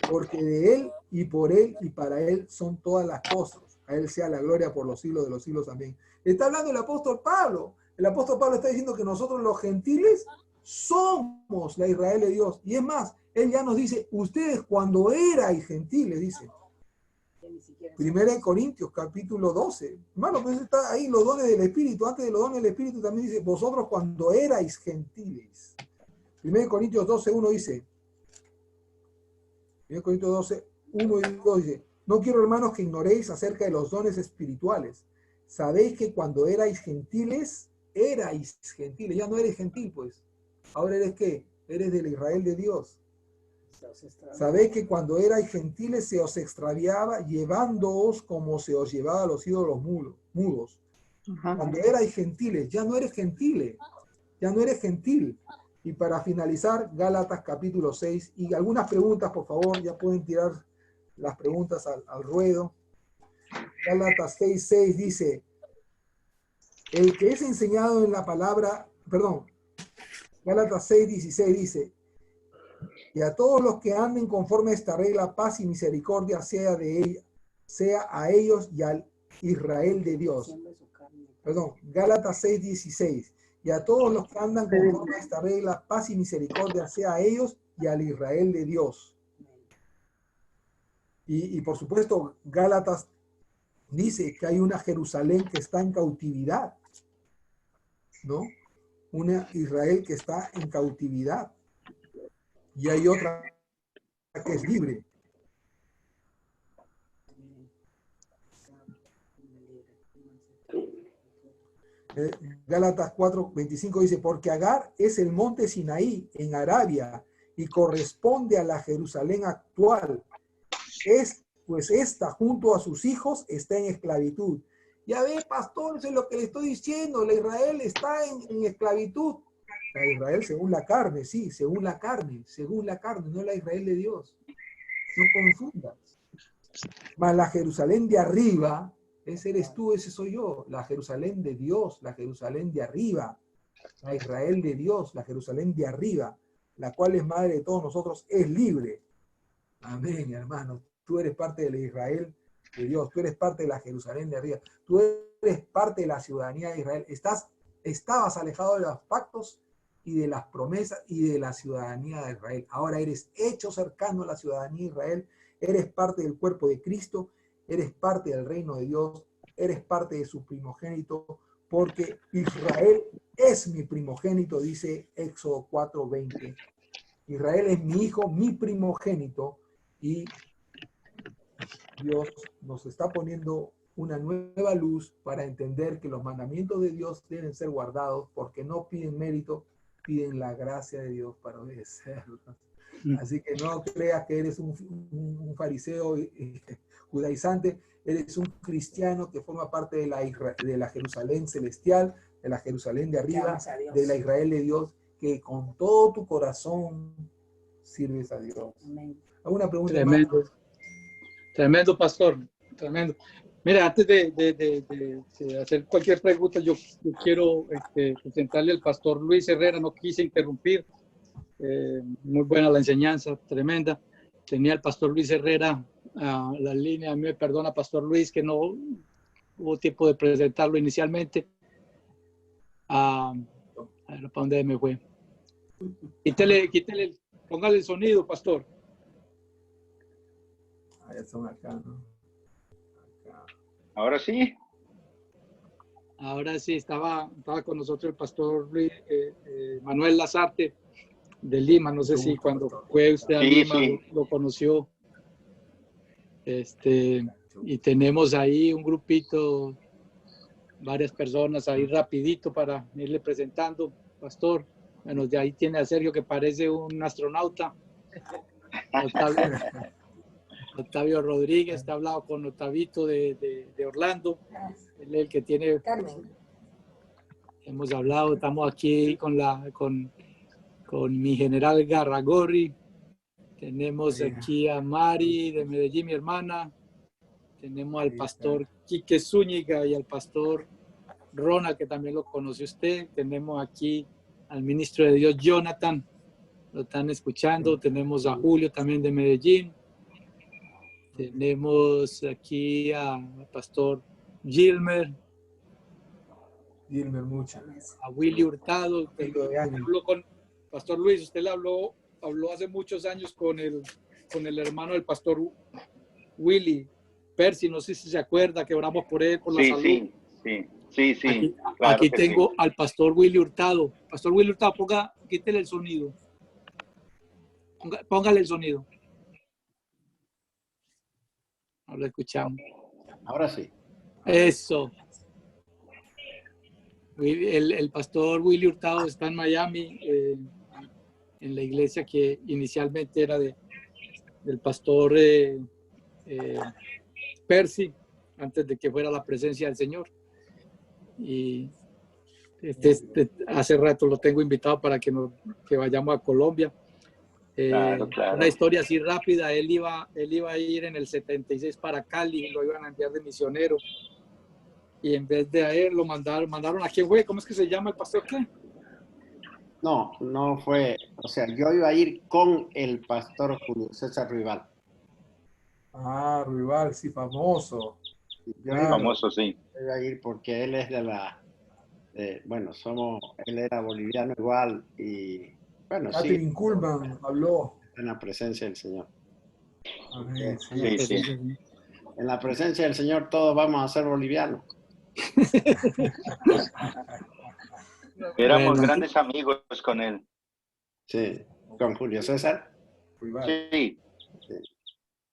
porque de él y por él y para él son todas las cosas. A él sea la gloria por los siglos de los siglos. Amén. Está hablando el apóstol Pablo. El apóstol Pablo está diciendo que nosotros los gentiles somos la Israel de Dios. Y es más, él ya nos dice, ustedes cuando erais gentiles, dice. 1 Corintios capítulo 12. Hermano, pues está ahí los dones del Espíritu. Antes de los dones del Espíritu también dice, vosotros cuando erais gentiles. 1 Corintios 12:1 dice, 1 Corintios 12:1 y 2 dice, no quiero, hermanos, que ignoréis acerca de los dones espirituales, sabéis que cuando erais gentiles, ya no eres gentil, pues. Ahora eres ¿qué? Eres del Israel de Dios. Sabéis que cuando erais gentiles se os extraviaba, llevándoos como se os llevaba a los ídolos mudos. Cuando erais gentiles, ya no eres gentile, ya no eres gentil. Y para finalizar, Gálatas capítulo 6, y algunas preguntas, por favor, ya pueden tirar las preguntas al ruedo. Gálatas 6:6 dice, el que es enseñado en la palabra, perdón, Gálatas 6:16 dice, y a todos los que anden conforme a esta regla, paz y misericordia sea a ellos y al Israel de Dios. Perdón, Gálatas 6:16. Y a todos los que andan conforme a esta regla, paz y misericordia sea a ellos y al Israel de Dios. Y por supuesto, Gálatas dice que hay una Jerusalén que está en cautividad, ¿no? Una Israel que está en cautividad. Y hay otra que es libre. Gálatas 4:25 dice, porque Agar es el monte Sinaí en Arabia y corresponde a la Jerusalén actual. Pues esta junto a sus hijos está en esclavitud. Ya ve, pastor, eso es lo que le estoy diciendo, la Israel está en esclavitud. La Israel según la carne, sí, según la carne, no la Israel de Dios. No confundas. Mas la Jerusalén de arriba, ese eres tú, ese soy yo, la Jerusalén de Dios, la Jerusalén de arriba, la Israel de Dios, la Jerusalén de arriba, la cual es madre de todos nosotros, es libre. Amén, hermano. Tú eres parte de la Israel de Dios, tú eres parte de la Jerusalén de arriba, tú eres parte de la ciudadanía de Israel. Estabas alejado de los pactos y de las promesas y de la ciudadanía de Israel. Ahora eres hecho cercano a la ciudadanía de Israel, eres parte del cuerpo de Cristo, eres parte del reino de Dios, eres parte de su primogénito, porque Israel es mi primogénito, dice Éxodo 4:20. Israel es mi hijo, mi primogénito, y Dios nos está poniendo una nueva luz para entender que los mandamientos de Dios deben ser guardados porque no piden mérito, piden la gracia de Dios para obedecerlos. Así que no creas que eres un fariseo judaizante, eres un cristiano que forma parte de la Jerusalén celestial, de la Jerusalén de arriba, de la Israel de Dios, que con todo tu corazón sirves a Dios. ¿Alguna pregunta?
Tremendo,
hermano?
tremendo, pastor, tremendo. Mira, antes de hacer cualquier pregunta, yo quiero presentarle al pastor Luis Herrera, no quise interrumpir. Muy buena la enseñanza, tremenda. Tenía el pastor Luis Herrera la línea. A mí me perdona, pastor Luis, que no hubo tiempo de presentarlo inicialmente. A ver, ¿para dónde me fue? Quítele, póngale el sonido, pastor.
Ya son acá, ¿no? Acá.
Ahora sí.
Ahora sí, estaba con nosotros el pastor Luis, Manuel Lazarte de Lima. No sé si cuando fue usted a Lima lo conoció. Y tenemos ahí un grupito, varias personas ahí rapidito para irle presentando, pastor. Bueno, de ahí tiene a Sergio que parece un astronauta. Octavio Rodríguez, está hablado con Octavito de Orlando. Él es el que tiene.
Carmen.
Hemos hablado, estamos aquí con mi general Garragorri. Tenemos aquí a Mari de Medellín, mi hermana. Tenemos al pastor Quique Zúñiga y al pastor Ronald, que también lo conoce usted. Tenemos aquí al ministro de Dios, Jonathan. Lo están escuchando. Tenemos a Julio también de Medellín. Tenemos aquí al pastor Gilmer. A Willy Hurtado. Habló con pastor Luis. Usted le habló hace muchos años con el hermano del pastor Willy Percy, no sé si se acuerda que oramos por él, por la salud.
Sí.
Aquí tengo al pastor Willy Hurtado. Pastor Willy Hurtado, quítele el sonido. Póngale el sonido. No lo escuchamos.
Ahora sí.
Eso. El pastor Willy Hurtado está en Miami, en la iglesia que inicialmente era del pastor Percy, antes de que fuera la presencia del Señor. Y hace rato lo tengo invitado para que vayamos a Colombia.
Claro, claro.
Una historia así rápida, él iba a ir en el 76 para Cali, lo iban a enviar de misionero, y en vez de él lo mandaron a quién fue, ¿cómo es que se llama el pastor qué?
No, no fue, o sea, yo iba a ir con el pastor Julio César Rival.
Ah, Rival, sí, famoso.
Yo
Claro.
Famoso, sí.
iba a ir porque él es bueno, él era boliviano igual y bueno, sí,
Catherine Kuhlman habló.
en la presencia del Señor.
Amén, sí.
Sí, sí.
En la presencia del Señor todos vamos a ser bolivianos.
Éramos
Bueno,
grandes amigos con él.
Sí, con Julio César.
Rival.
Sí,
Sí.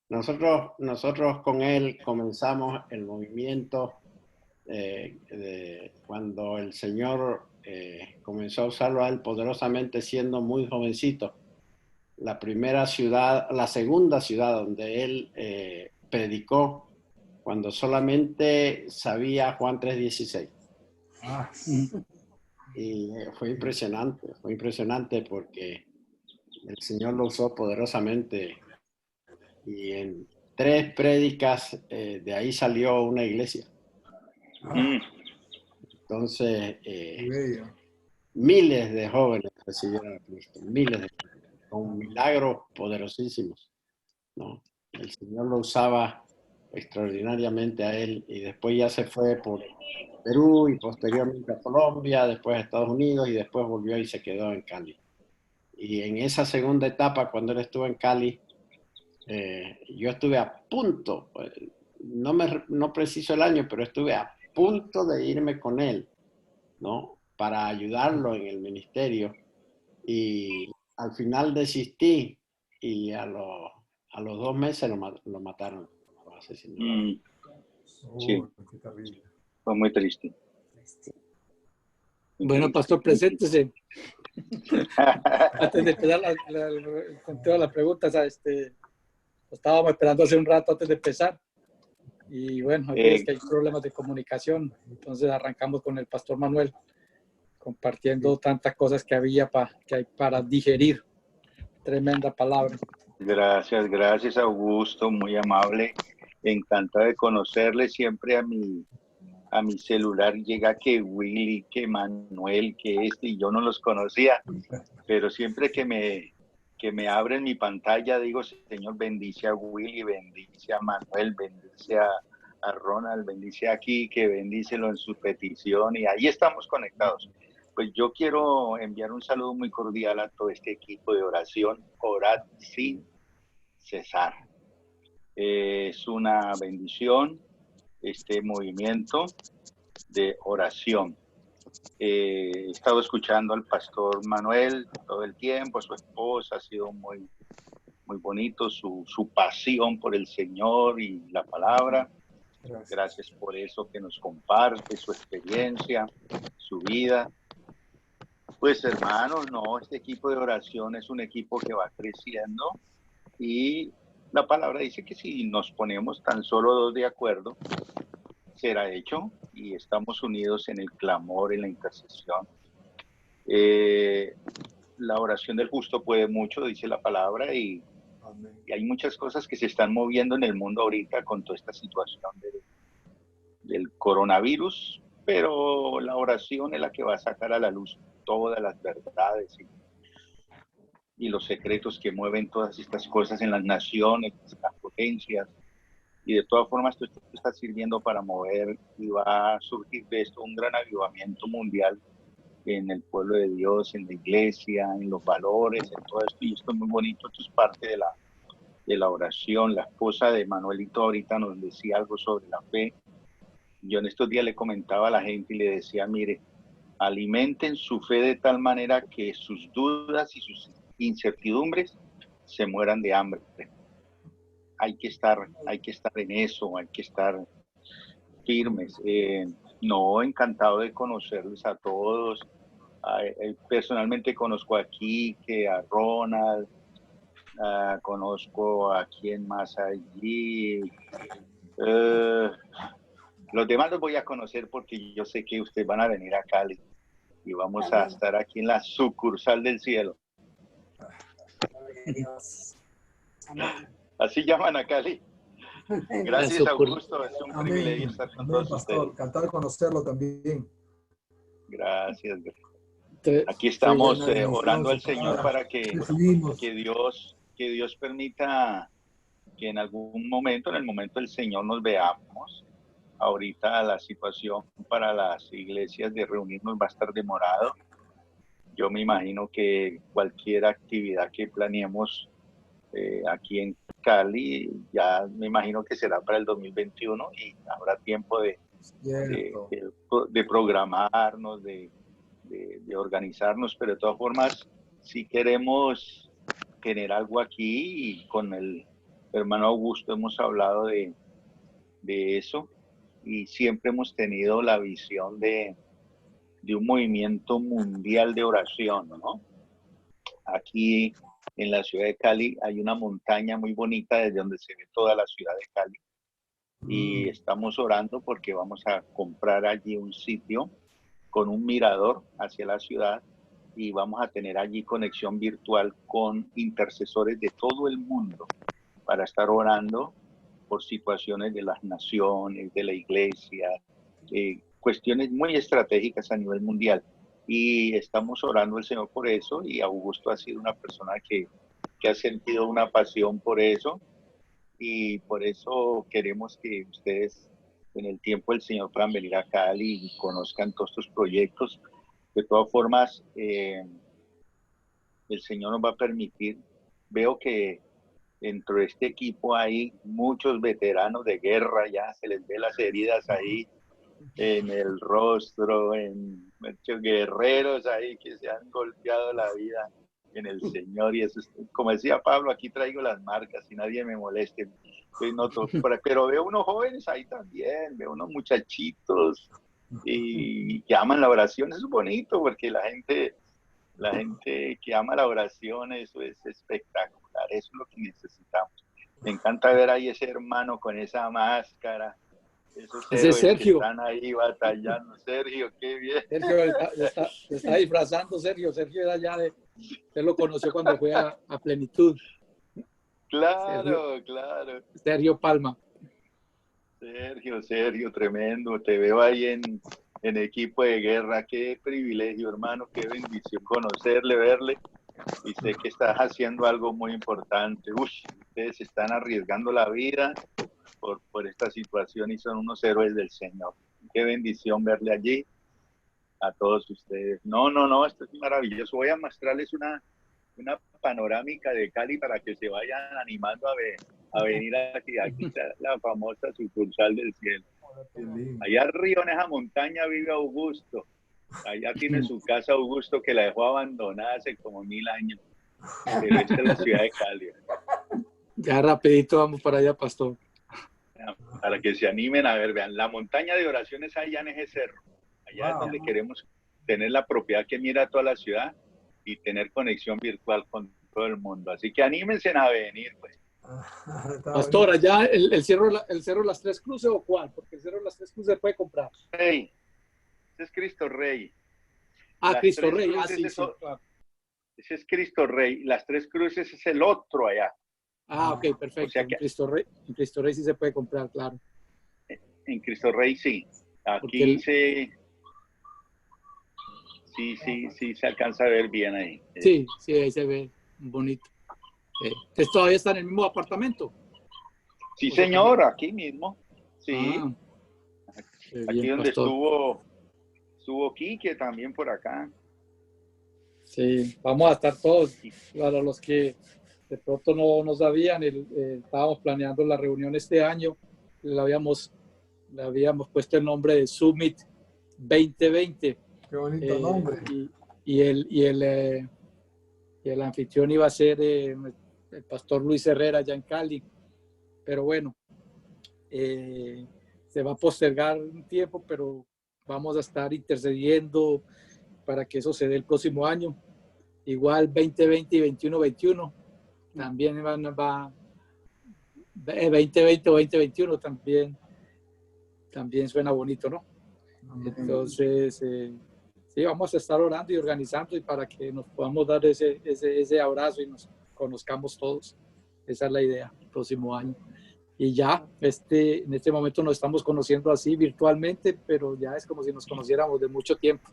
Nosotros con él comenzamos el movimiento cuando el Señor comenzó a usarlo a él poderosamente siendo muy jovencito. La segunda ciudad donde él predicó cuando solamente sabía Juan 3:16.
Ah,
Y fue impresionante porque el Señor lo usó poderosamente y en 3 prédicas de ahí salió una iglesia.
mm,
Entonces,
qué bello.
miles de jóvenes recibieron a Cristo, miles de jóvenes, con milagros poderosísimos, ¿no? El Señor lo usaba extraordinariamente a él y después ya se fue por Perú y posteriormente a Colombia, después a Estados Unidos y después volvió y se quedó en Cali. Y en esa segunda etapa, cuando él estuvo en Cali, yo estuve a punto, no preciso el año, pero estuve a punto de irme con él, ¿no? Para ayudarlo en el ministerio. Y al final desistí y a los 2 meses lo mataron, lo asesinaron.
mm, sí,
Qué terrible.
fue muy triste. Muy
bueno,
triste.
pastor, preséntese. Antes de empezar con todas las preguntas, estábamos esperando hace un rato antes de empezar. Y bueno, hay veces que hay problemas de comunicación. Entonces arrancamos con el pastor Manuel, compartiendo tantas cosas que hay para digerir. Tremenda palabra.
Gracias Augusto, muy amable. Encantado de conocerle. Siempre a mi celular llega que Willy, que Manuel, que y yo no los conocía, pero siempre que me abren mi pantalla digo, Señor, bendice a Willy, bendice a Manuel, bendice a Ronald, bendice a Quique, bendícelo en su petición, y ahí estamos conectados. Pues yo quiero enviar un saludo muy cordial a todo este equipo de oración, orad sin cesar. Es una bendición este movimiento de oración. He estado escuchando al pastor Manuel todo el tiempo, a su esposa, ha sido muy, muy bonito su pasión por el Señor y la palabra. Gracias por eso que nos comparte, su experiencia, su vida. Pues hermanos, no, este equipo de oración es un equipo que va creciendo y la palabra dice que si nos ponemos tan solo 2 de acuerdo, será hecho, y estamos unidos en el clamor, en la intercesión. La oración del justo puede mucho, dice la palabra, y hay muchas cosas que se están moviendo en el mundo ahorita con toda esta situación del coronavirus, pero la oración es la que va a sacar a la luz todas las verdades y los secretos que mueven todas estas cosas en las naciones, en las potencias. Y de todas formas, esto está sirviendo para mover, y va a surgir de esto un gran avivamiento mundial en el pueblo de Dios, en la iglesia, en los valores, en todo esto. Y esto es muy bonito, esto es parte de la oración. La esposa de Manuelito ahorita nos decía algo sobre la fe. Yo en estos días le comentaba a la gente y le decía, mire, alimenten su fe de tal manera que sus dudas y sus incertidumbres se mueran de hambre. Hay que estar en eso, hay que estar firmes. No, encantado de conocerles a todos. Personalmente conozco a Quique, a Ronald, conozco a quién más allí. Los demás los voy a conocer porque yo sé que ustedes van a venir a Cali y vamos a estar aquí en la sucursal del cielo. Así llaman a Cali. Gracias, Augusto. Es un privilegio estar con todos
pastor.
ustedes.
Encantado de conocerlo también.
Gracias. Aquí estamos orando al Señor para que Dios permita que en algún momento, en el momento del Señor, nos veamos. Ahorita la situación para las iglesias de reunirnos va a estar demorado. Yo me imagino que cualquier actividad que planeemos aquí en Cali, ya me imagino que será para el 2021 y habrá tiempo de programarnos, de organizarnos, pero de todas formas, si queremos tener algo aquí, y con el hermano Augusto hemos hablado de eso, y siempre hemos tenido la visión de un movimiento mundial de oración, ¿no? Aquí en la ciudad de Cali hay una montaña muy bonita desde donde se ve toda la ciudad de Cali, y estamos orando porque vamos a comprar allí un sitio con un mirador hacia la ciudad, y vamos a tener allí conexión virtual con intercesores de todo el mundo para estar orando por situaciones de las naciones, de la iglesia, cuestiones muy estratégicas a nivel mundial. Y estamos orando al Señor por eso, y Augusto ha sido una persona que ha sentido una pasión por eso, y por eso queremos que ustedes en el tiempo del Señor puedan venir a Cali y conozcan todos estos proyectos. De todas formas, el Señor nos va a permitir. Veo que dentro de este equipo hay muchos veteranos de guerra, ya se les ve las heridas ahí en el rostro, en muchos guerreros ahí que se han golpeado la vida en el Señor, y eso es, como decía Pablo, aquí traigo las marcas y nadie me moleste. Pero veo unos jóvenes ahí también, veo unos muchachitos y que aman la oración. Eso es bonito porque la gente que ama la oración, eso es espectacular, eso es lo que necesitamos. Me encanta ver ahí ese hermano con esa máscara, esos héroes que están ahí batallando. Sergio, qué bien.
Sergio está disfrazando. Sergio era allá usted lo conoció cuando fue a Plenitud.
Claro.
Sergio Palma.
Sergio, tremendo. Te veo ahí en equipo de guerra. Qué privilegio, hermano. Qué bendición conocerle, verle. Y sé que estás haciendo algo muy importante. Ustedes están arriesgando la vida por esta situación y son unos héroes del Señor. Qué bendición verle allí a todos ustedes. No, esto es maravilloso. Voy a mostrarles una panorámica de Cali para que se vayan animando a venir aquí. Aquí está la famosa sucursal del cielo. Allá arriba en esa montaña vive Augusto. Allá tiene su casa Augusto, que la dejó abandonada hace como 1000 años. Pero esta es la ciudad de Cali.
Ya rapidito vamos para allá, pastor.
Para que se animen a ver, vean, la montaña de oraciones allá en ese cerro. Allá es donde queremos tener la propiedad que mira toda la ciudad y tener conexión virtual con todo el mundo. Así que anímense a venir, pues.
Pastor, allá el cerro de las Tres Cruces, ¿o cuál? Porque el cerro de las Tres Cruces se puede comprar.
Rey. Ese es Cristo Rey.
Cristo Rey. Sí,
claro. Ese es Cristo Rey. Las Tres Cruces es el otro allá.
Ok, perfecto. O sea que en Cristo Rey sí se puede comprar, claro.
En Cristo Rey sí. Aquí sí se alcanza a ver bien ahí.
Sí, ahí se ve bonito. ¿Ustedes todavía están en el mismo apartamento?
Sí, señor, aquí mismo. Sí. Aquí
bien,
donde
pastor.
estuvo Quique también por acá.
Sí, vamos a estar todos. Para los que de pronto no sabían, estábamos planeando la reunión este año. Le habíamos puesto el nombre de Summit 2020.
Qué bonito nombre.
Y el anfitrión iba a ser el pastor Luis Herrera allá en Cali. Pero bueno, se va a postergar un tiempo, pero vamos a estar intercediendo para que eso se dé el próximo año. Igual 2020 y 21-21 también va 2020 o 2021 también suena bonito, ¿no? Entonces, sí, vamos a estar orando y organizando y para que nos podamos dar ese abrazo y nos conozcamos todos. Esa es la idea, el próximo año. Y ya, en este momento nos estamos conociendo así virtualmente, pero ya es como si nos conociéramos de mucho tiempo.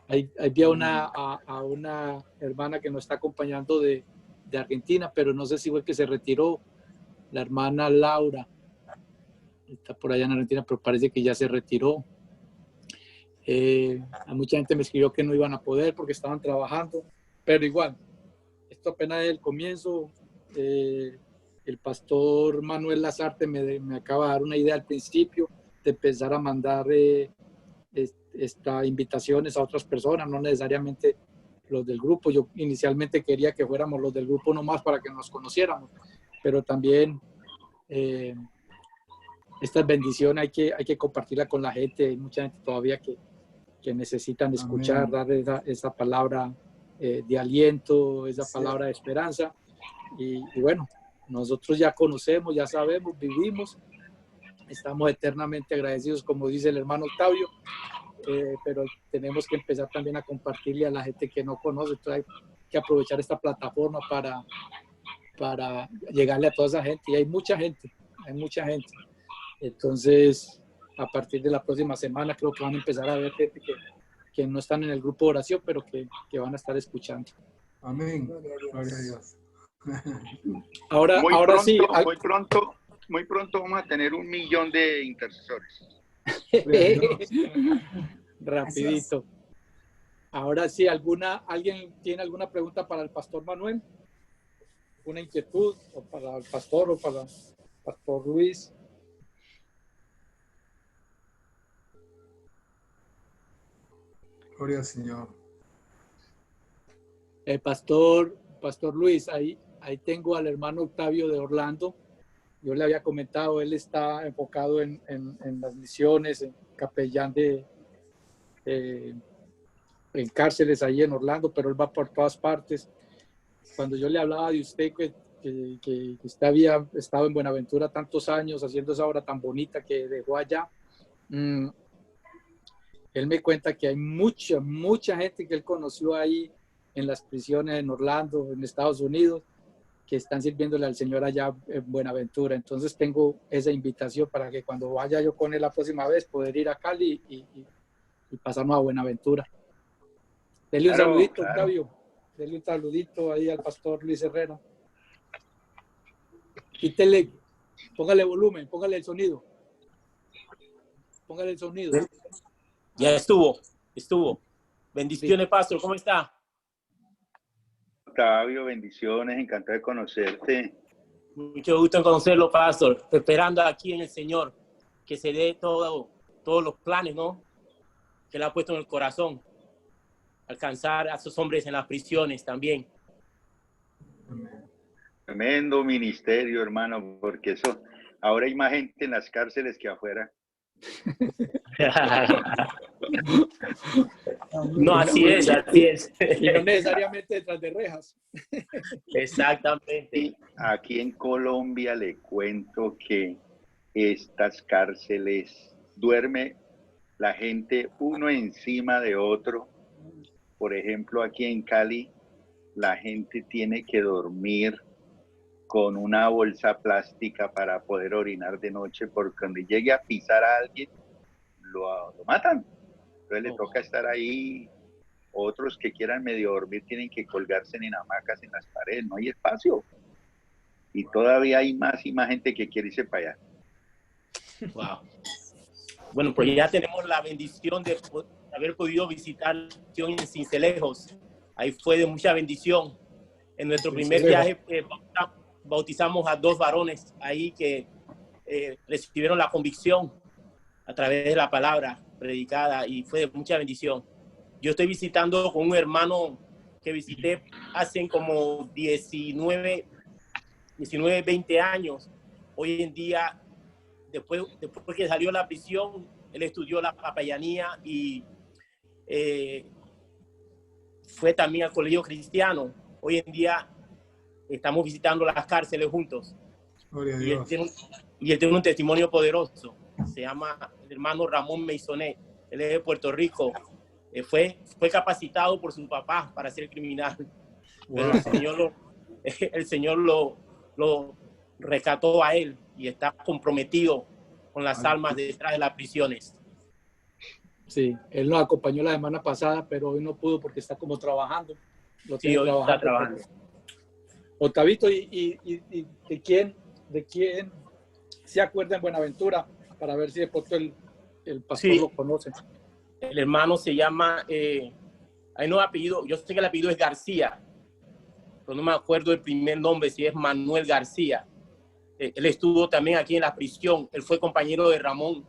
Ahí vi a una hermana que nos está acompañando de Argentina, pero no sé si fue que se retiró, la hermana Laura. Está por allá en Argentina, pero parece que ya se retiró. A mucha gente me escribió que no iban a poder porque estaban trabajando, pero igual, esto apenas es el comienzo. El pastor Manuel Lazarte me acaba de dar una idea al principio de empezar a mandar invitaciones a otras personas, no necesariamente los del grupo. Yo inicialmente quería que fuéramos los del grupo nomás para que nos conociéramos, pero también esta bendición hay que compartirla con la gente. Hay mucha gente todavía que necesitan escuchar, dar esa palabra de aliento, esa palabra de esperanza. Y bueno, nosotros ya conocemos, ya sabemos, vivimos, estamos eternamente agradecidos, como dice el hermano Octavio, pero tenemos que empezar también a compartirle a la gente que no conoce. Entonces hay que aprovechar esta plataforma para llegarle a toda esa gente. Y hay mucha gente. Entonces, a partir de la próxima semana creo que van a empezar a ver gente que no están en el grupo de oración, pero que van a estar escuchando.
Amén. Gloria a Dios.
Ahora
pronto,
sí.
Muy pronto vamos a tener 1 millón de intercesores.
Rapidito. Ahora sí, ¿alguien tiene alguna pregunta para el pastor Manuel? ¿Una inquietud? ¿O para el pastor o para el pastor Luis?
Gloria al Señor.
Pastor Luis, ahí tengo al hermano Octavio de Orlando. Yo le había comentado, él está enfocado en las misiones, en capellán en cárceles ahí en Orlando, pero él va por todas partes. Cuando yo le hablaba de usted, que usted había estado en Buenaventura tantos años haciendo esa obra tan bonita que dejó allá, él me cuenta que hay mucha gente que él conoció ahí en las prisiones en Orlando, en Estados Unidos, que están sirviéndole al Señor allá en Buenaventura. Entonces tengo esa invitación para que cuando vaya yo con él la próxima vez, poder ir a Cali y pasarnos a Buenaventura. Dele un saludito, Octavio. Dele un saludito ahí al pastor Luis Herrera. Quítele, póngale volumen, póngale el sonido. Póngale el sonido.
Ya estuvo. Bendiciones, sí. Pastor, ¿cómo está?
Octavio, bendiciones, encantado de conocerte.
Mucho gusto en conocerlo, Pastor. Esperando aquí en el Señor que se dé todos los planes, ¿no? Que le ha puesto en el corazón. Alcanzar a esos hombres en las prisiones también.
Tremendo ministerio, hermano, porque eso, ahora hay más gente en las cárceles que afuera.
No, así es.
Y no necesariamente detrás de rejas.
Exactamente.
Aquí en Colombia le cuento que estas cárceles duerme la gente uno encima de otro. Por ejemplo, aquí en Cali, la gente tiene que dormir con una bolsa plástica para poder orinar de noche, porque cuando llegue a pisar a alguien, lo matan. Entonces le toca estar ahí. Otros que quieran medio dormir tienen que colgarse en hamacas en las paredes, no hay espacio. Y todavía hay más y más gente que quiere irse para allá.
Wow. Bueno, pues ya tenemos la bendición de haber podido visitar en Cincelejos. Ahí fue de mucha bendición. En nuestro primer viaje bautizamos a 2 varones ahí que recibieron la convicción a través de la palabra predicada y fue de mucha bendición. Yo estoy visitando con un hermano que visité hace como 19, 20 años. Hoy en día después que salió de la prisión, él estudió la capellanía y fue también al colegio cristiano. Hoy en día estamos visitando las cárceles juntos.
Gloria a
Y
Dios.
él tiene un testimonio poderoso. Se llama el hermano Ramón Meisonet. Él es de Puerto Rico. Fue capacitado por su papá para ser criminal. Pero el Señor lo rescató a él y está comprometido con las almas detrás de las prisiones.
Sí, él nos acompañó la semana pasada, pero hoy no pudo porque está como trabajando.
Sí, hoy está trabajando.
Otavito, ¿y de quién se acuerda en Buenaventura? Para ver si de pronto el pastor
Sí.
lo conoce.
El hermano se llama, hay no apellido, yo sé que el apellido es García, pero no me acuerdo el primer nombre, si es Manuel García. Él estuvo también aquí en la prisión. Él fue compañero de Ramón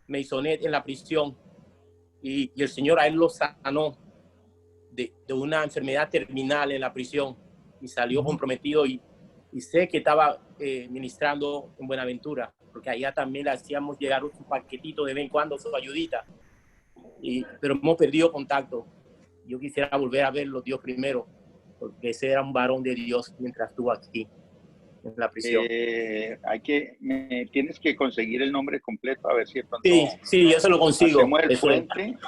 Meisonet en la prisión. Y el Señor a él lo sanó de una enfermedad terminal en la prisión. Y salió comprometido y sé que estaba ministrando en Buenaventura, porque allá también le hacíamos llegar un paquetito de vez en cuando, su ayudita. Pero hemos perdido contacto. Yo quisiera volver a verlo, Dios primero, porque ese era un varón de Dios mientras estuvo aquí en la prisión.
Tienes que conseguir el nombre completo, a ver si de pronto
Sí, yo se lo consigo.
hacemos el puente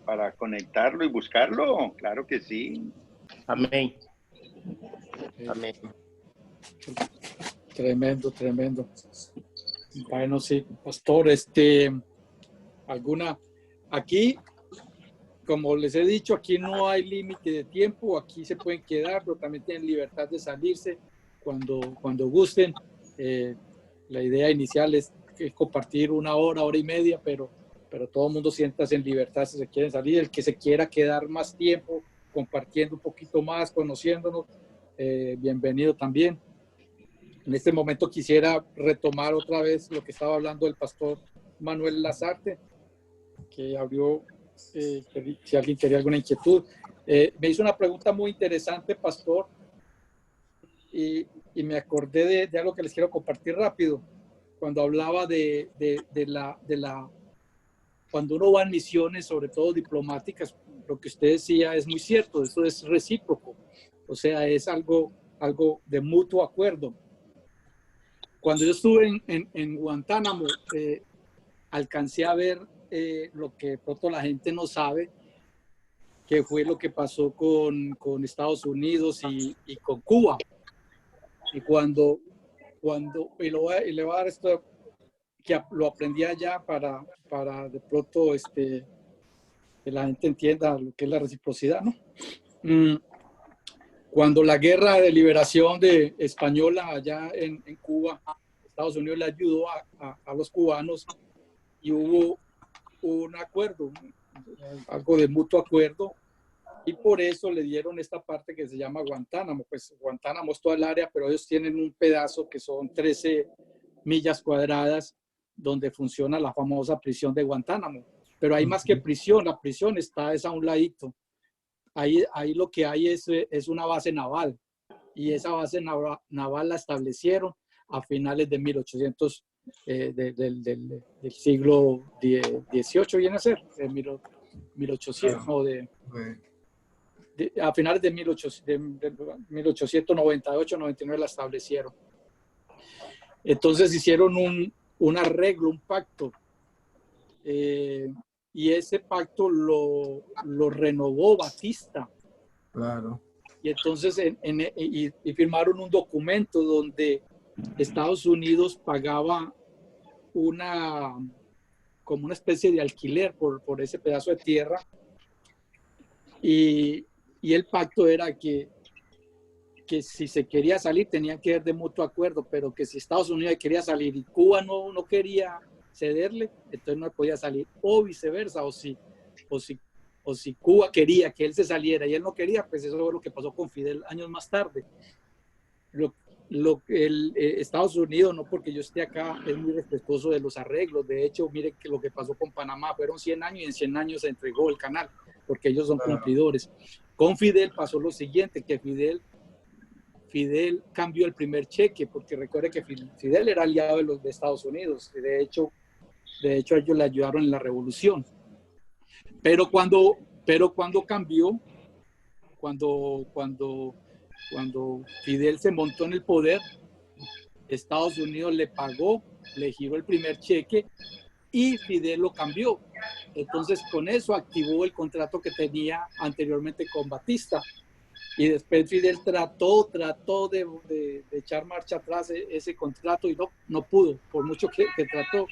para conectarlo y buscarlo. Claro que sí.
Amén. Amén.
Tremendo. Bueno, sí, pastor, aquí, como les he dicho, aquí no hay límite de tiempo, aquí se pueden quedar, pero también tienen libertad de salirse cuando gusten. La idea inicial es compartir una hora y media, pero todo el mundo siéntase en libertad si se quieren salir. El que se quiera quedar más tiempo compartiendo un poquito más, conociéndonos, bienvenido también. En este momento quisiera retomar otra vez lo que estaba hablando el pastor Manuel Lazarte, que abrió, si alguien quería alguna inquietud. Me hizo una pregunta muy interesante, pastor, y me acordé de algo que les quiero compartir rápido. Cuando hablaba cuando uno va en misiones, sobre todo diplomáticas, lo que usted decía es muy cierto, eso es recíproco, o sea, es algo de mutuo acuerdo. Cuando yo estuve en Guantánamo, alcancé a ver lo que pronto la gente no sabe, que fue lo que pasó con Estados Unidos y con Cuba. Y y le voy a dar esto, que lo aprendí allá para de pronto que la gente entienda lo que es la reciprocidad, ¿no? Cuando la guerra de liberación española allá en Cuba, Estados Unidos le ayudó a los cubanos y hubo un acuerdo, algo de mutuo acuerdo, y por eso le dieron esta parte que se llama Guantánamo. Pues Guantánamo es toda el área, pero ellos tienen un pedazo que son 13 millas cuadradas donde funciona la famosa prisión de Guantánamo. Pero hay más que prisión, la prisión está a un ladito. Ahí lo que hay es una base naval, y esa base naval la establecieron a finales de 1800, del siglo XVIII, viene a ser, 1800, no, a finales de 1898-99 la establecieron. Entonces hicieron un arreglo, un pacto, y ese pacto lo renovó Batista.
Claro.
Y entonces y firmaron un documento donde Estados Unidos pagaba como una especie de alquiler por ese pedazo de tierra, y el pacto era que si se quería salir tenían que ir de mutuo acuerdo, pero que si Estados Unidos quería salir y Cuba no quería cederle, entonces no podía salir, o viceversa, o si Cuba quería que él se saliera y él no quería, pues eso es lo que pasó con Fidel años más tarde. Estados Unidos, no porque yo esté acá, es muy respetuoso de los arreglos. De hecho, mire que lo que pasó con Panamá fueron 100 años y en 100 años se entregó el canal, porque ellos son cumplidores. Con Fidel pasó lo siguiente, que Fidel Fidel cambió el primer cheque, porque recuerde que Fidel era aliado de los de Estados Unidos, y de hecho ellos le ayudaron en la revolución. Pero cuando cambió, cuando Fidel se montó en el poder, Estados Unidos le pagó, le giró el primer cheque y Fidel lo cambió. Entonces con eso activó el contrato que tenía anteriormente con Batista. Y después Fidel trató de echar marcha atrás ese contrato y no pudo, por mucho que trató.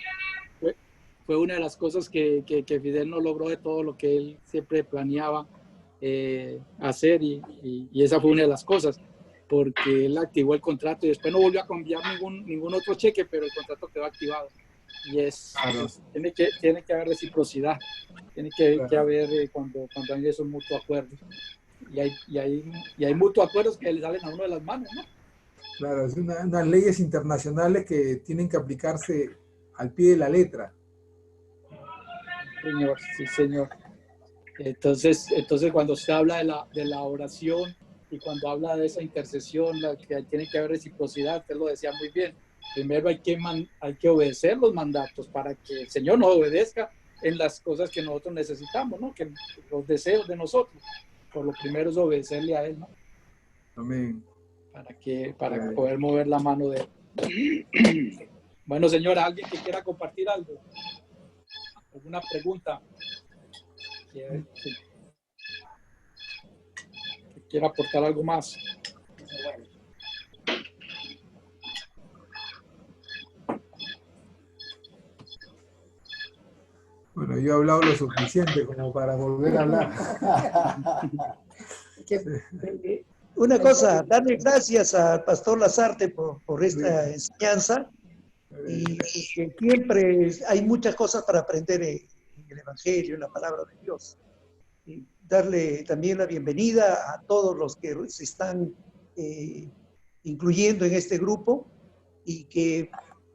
Fue una de las cosas que Fidel no logró de todo lo que él siempre planeaba hacer y esa fue una de las cosas, porque él activó el contrato y después no volvió a cambiar ningún otro cheque, pero el contrato quedó activado. Y tiene que haber reciprocidad, tiene que haber cuando hay esos mutuos acuerdos. Y hay mutuos acuerdos que le salen a uno de las manos, ¿no?
Claro, es unas leyes internacionales que tienen que aplicarse al pie de la letra.
Señor, sí, señor. Entonces cuando se habla de la oración y cuando habla de esa intercesión, que tiene que haber reciprocidad, usted lo decía muy bien. Primero hay que obedecer los mandatos para que el Señor nos obedezca en las cosas que nosotros necesitamos, ¿no? Que los deseos de nosotros. Por lo primero es obedecerle a Él, ¿no?
Amén.
Para poder mover la mano de Él. Bueno, señora, ¿alguien que quiera compartir algo? ¿Alguna pregunta? Que quiera aportar algo más.
Bueno, yo he hablado lo suficiente como para volver a hablar.
Una cosa, darle gracias al pastor Lasarte por esta enseñanza y que siempre hay muchas cosas para aprender en el Evangelio, en la palabra de Dios. Y darle también la bienvenida a todos los que se están incluyendo en este grupo y que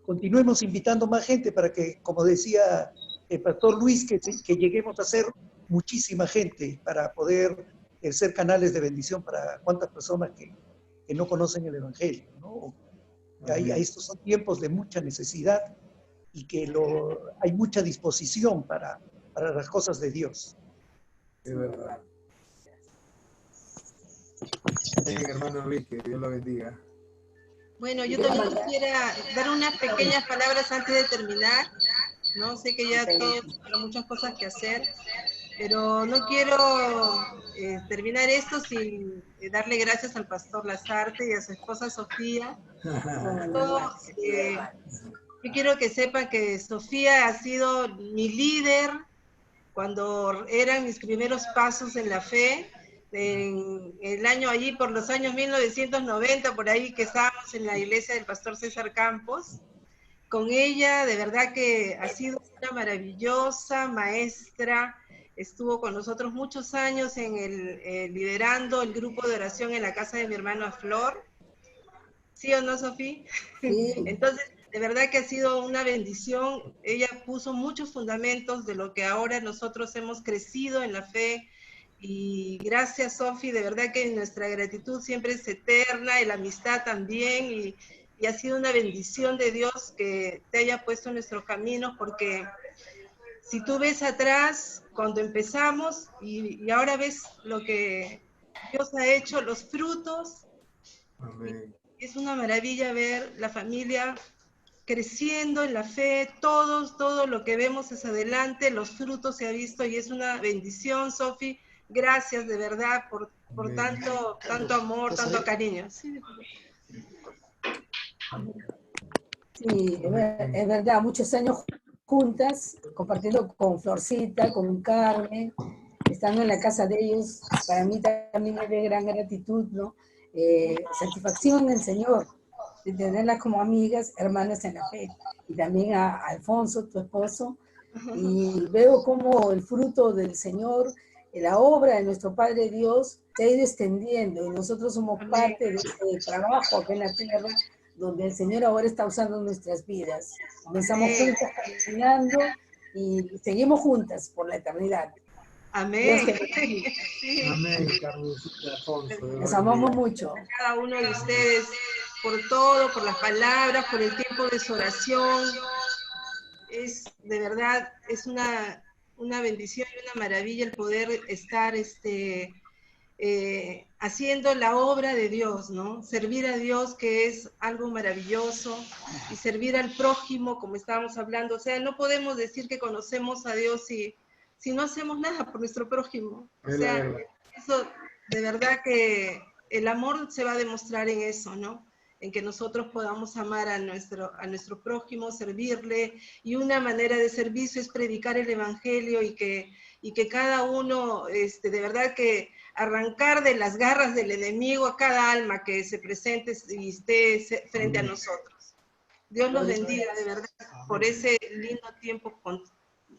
continuemos invitando más gente para que, como decía el pastor Luis, que lleguemos a ser muchísima gente para poder ser canales de bendición para cuantas personas que no conocen el Evangelio, ¿no? Estos son tiempos de mucha necesidad y que hay mucha disposición para las cosas de Dios.
Es verdad. Hermano Luis, que Dios lo bendiga.
Bueno, yo también quisiera dar unas pequeñas palabras antes de terminar. No sé que ya todos tenemos muchas cosas que hacer, pero no quiero terminar esto sin darle gracias al pastor Lasarte y a su esposa Sofía. Yo quiero que sepan que Sofía ha sido mi líder cuando eran mis primeros pasos en la fe, en el año allí, por los años 1990, por ahí que estábamos en la iglesia del pastor César Campos. Con ella, de verdad que ha sido una maravillosa maestra, estuvo con nosotros muchos años liderando el grupo de oración en la casa de mi hermana Flor. ¿Sí o no, Sofía?
Sí.
Entonces, de verdad que ha sido una bendición. Ella puso muchos fundamentos de lo que ahora nosotros hemos crecido en la fe. Y gracias, Sofía, de verdad que nuestra gratitud siempre es eterna y la amistad también. Y ha sido una bendición de Dios que te haya puesto en nuestros caminos, porque si tú ves atrás, cuando empezamos, y ahora ves lo que Dios ha hecho, los frutos.
Amén.
Es una maravilla ver la familia creciendo en la fe, todo lo que vemos es adelante, los frutos se ha visto y es una bendición, Sofi. Gracias de verdad por tanto amor, tanto cariño. Sí,
es verdad, muchos años juntas, compartiendo con Florcita, con Carmen, estando en la casa de ellos, para mí también es de gran gratitud, ¿no? Satisfacción en el Señor, de tenerlas como amigas, hermanas en la fe, y también a Alfonso, tu esposo, y veo como el fruto del Señor, la obra de nuestro Padre Dios, se ha ido extendiendo, y nosotros somos parte de este trabajo acá en la tierra, donde el Señor ahora está usando nuestras vidas. Comenzamos juntas caminando y seguimos juntas por la eternidad.
Amén.
Dios te
Sí.
Amén, Carmencita Alfonso. Dios
Les
la
amamos
bendiga.
mucho.
Cada uno de ustedes por todo, por las palabras, por el tiempo de su oración. Es de verdad, es una bendición y una maravilla el poder estar haciendo la obra de Dios, ¿no? Servir a Dios, que es algo maravilloso, y servir al prójimo, como estábamos hablando. O sea, no podemos decir que conocemos a Dios si no hacemos nada por nuestro prójimo. O
Es la
sea,
verdad.
eso, de verdad que el amor se va a demostrar en eso, ¿no? En que nosotros podamos amar a nuestro prójimo, servirle, y una manera de servicio es predicar el Evangelio y que cada uno, de verdad que arrancar de las garras del enemigo a cada alma que se presente y esté frente a nosotros. Dios los bendiga, de verdad, por ese lindo tiempo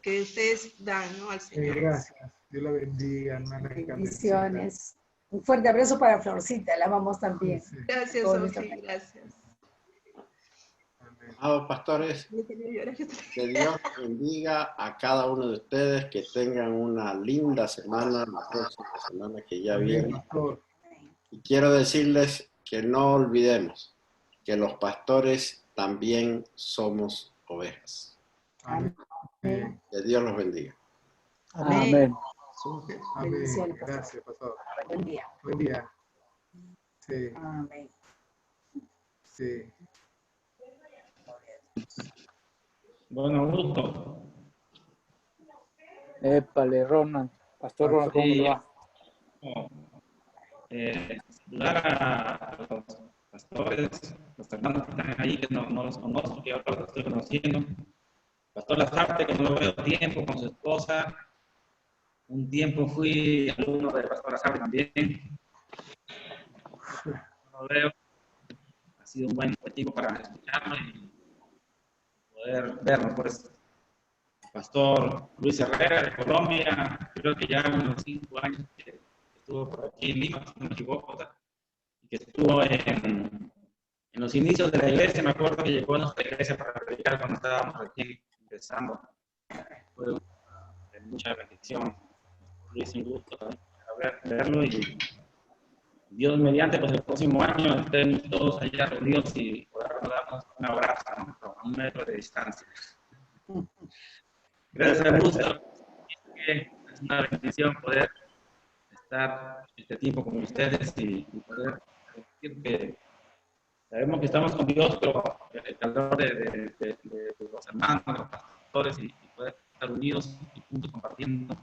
que ustedes dan, ¿no?, al Señor.
Gracias. Dios la bendiga, hermana Carmencita.
Bendiciones. Un fuerte abrazo para Florcita, la amamos también.
Sí.
Gracias,
Todo
Sofía,
nuestro-
gracias.
Amén.
Amados pastores,
Yo quería llorar, yo también.
que Dios bendiga a cada uno de ustedes, que tengan una linda semana, la próxima semana que ya
Amén,
viene.
pastor.
Y quiero decirles que no olvidemos que los pastores también somos ovejas.
Amén.
Amén.
Que Dios los bendiga.
Amén.
Amén.
Bendiciones, pastor.
Gracias, pastor.
Buen día.
Buen día. Sí,
Amén.
sí.
Bueno, gusto.
Épale, Ronald. Pastor Ronald, ¿cómo le va?
Saludar a los pastores, los hermanos que están ahí, que no los conozco, que ahora los estoy conociendo. Pastor Lazarte, que no lo veo tiempo, con su esposa. Un tiempo fui alumno de Pastor Lazarte también. No lo veo. Ha sido un buen tiempo para escucharlo y poder verlo, pues. Pastor Luis Herrera de Colombia, creo que ya unos 5 años que estuvo por aquí en Lima, si no me equivoco, y que estuvo en los inicios de la iglesia. Me acuerdo que llegó a nuestra iglesia para predicar cuando estábamos aquí empezando. Fue de mucha bendición. Luis, un gusto verlo, y Dios mediante, pues el próximo año estén todos allá reunidos y podamos darnos un abrazo, ¿no?, a 1 metro de distancia. Gracias, Augusto. Es una bendición poder estar este tiempo con ustedes y poder decir que sabemos que estamos con Dios, pero el calor de los hermanos, los pastores, y poder estar unidos y juntos compartiendo,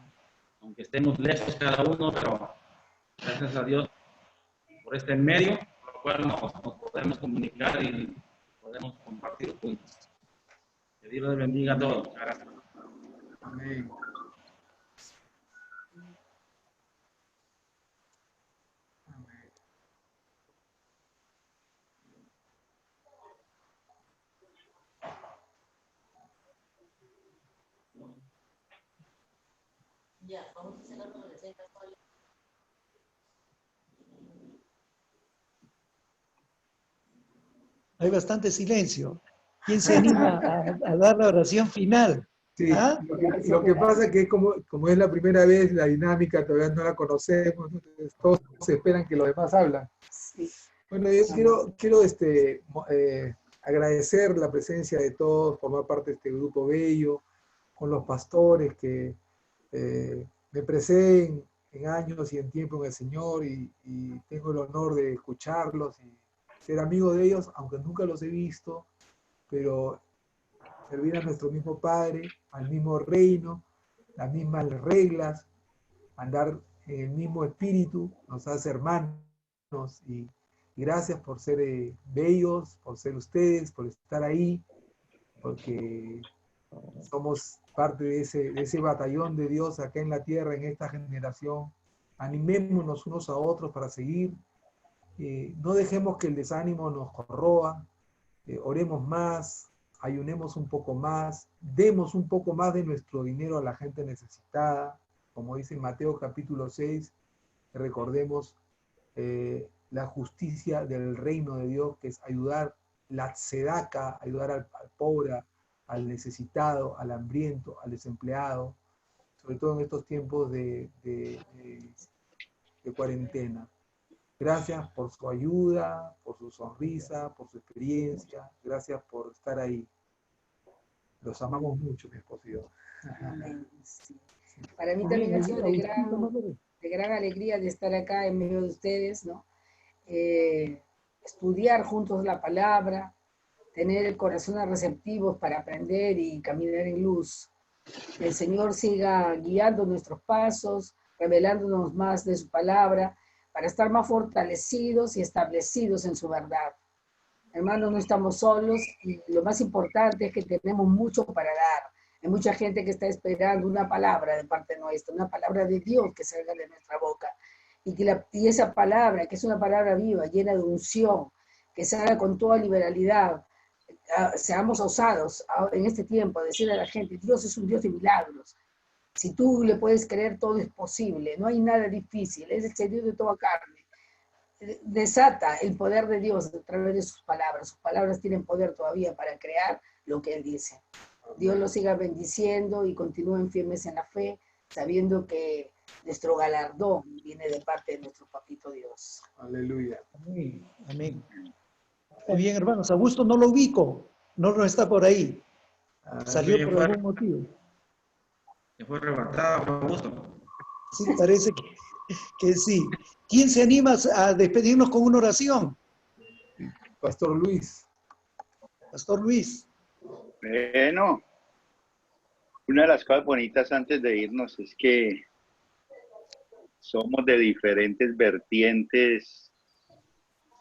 aunque estemos lejos cada uno, pero gracias a Dios por este medio, por lo cual nos podemos comunicar y podemos compartir juntos. Que Dios les bendiga a todos. Gracias.
Amén. Amén.
Ya, vamos a hacer la receta.
Hay bastante silencio. ¿Quién se anima a dar la oración final?
Sí,
¿Ah?
lo que pasa es que como es la primera vez, la dinámica todavía no la conocemos, entonces todos se esperan que los demás hablan.
Sí.
Bueno, yo quiero agradecer la presencia de todos, formar parte de este grupo bello, con los pastores que me preceden en años y en tiempo en el Señor, y tengo el honor de escucharlos y ser amigo de ellos, aunque nunca los he visto, pero servir a nuestro mismo Padre, al mismo reino, las mismas reglas, andar en el mismo espíritu, nos hace hermanos, y gracias por ser bellos, por ser ustedes, por estar ahí, porque somos parte de ese batallón de Dios acá en la tierra, en esta generación. Animémonos unos a otros para seguir. No dejemos que el desánimo nos corroa. Oremos más, ayunemos un poco más, demos un poco más de nuestro dinero a la gente necesitada. Como dice en Mateo capítulo 6, recordemos la justicia del reino de Dios, que es ayudar, la tzedaká, ayudar al pobre, al necesitado, al hambriento, al desempleado. sobre todo en estos tiempos de cuarentena. Gracias por su ayuda, por su sonrisa, por su experiencia. Gracias por estar ahí. Los amamos mucho, mi esposo y yo.
Amén. Sí. Para mí también ha sido de gran alegría de estar acá en medio de ustedes, ¿no? Estudiar juntos la palabra, tener el corazón receptivo para aprender y caminar en luz. El Señor siga guiando nuestros pasos, revelándonos más de su palabra, para estar más fortalecidos y establecidos en su verdad. Hermanos, no estamos solos y lo más importante es que tenemos mucho para dar. Hay mucha gente que está esperando una palabra de parte nuestra, una palabra de Dios que salga de nuestra boca. Y esa palabra, que es una palabra viva, llena de unción, que salga con toda liberalidad. Seamos osados en este tiempo a decirle a la gente, Dios es un Dios de milagros. Si tú le puedes creer, todo es posible. No hay nada difícil. Es el Señor de toda carne. Desata el poder de Dios a través de sus palabras. Sus palabras tienen poder todavía para crear lo que Él dice. Dios los siga bendiciendo y continúen firmes en la fe, sabiendo que nuestro galardón viene de parte de nuestro papito Dios.
Aleluya.
Amén. Amén. Muy bien, hermanos. Augusto no lo ubico. No está por ahí. Salió por algún motivo.
Se fue arrebatado por Augusto.
Sí, parece que sí. ¿Quién se anima a despedirnos con una oración?
Pastor Luis.
Pastor Luis.
Bueno, una de las cosas bonitas antes de irnos es que somos de diferentes vertientes,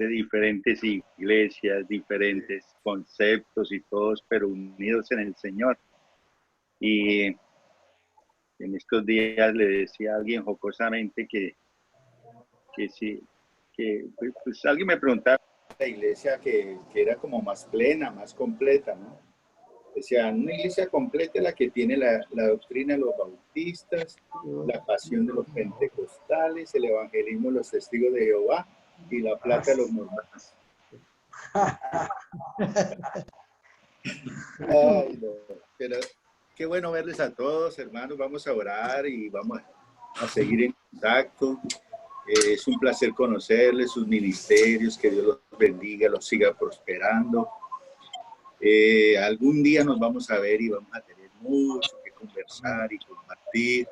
de diferentes iglesias, diferentes conceptos y todos, pero unidos en el Señor. Y en estos días le decía a alguien jocosamente que sí, pues alguien me preguntaba la iglesia que era como más plena, más completa, ¿no? Decía, una iglesia completa es la que tiene la doctrina de los bautistas, la pasión de los pentecostales, el evangelismo de los testigos de Jehová y la plata de los mormones. Ay, no. Pero qué bueno verles a todos, hermanos. Vamos a orar y vamos a seguir en contacto. Es un placer conocerles, sus ministerios, que Dios los bendiga, los siga prosperando. Algún día nos vamos a ver y vamos a tener mucho que conversar y compartir.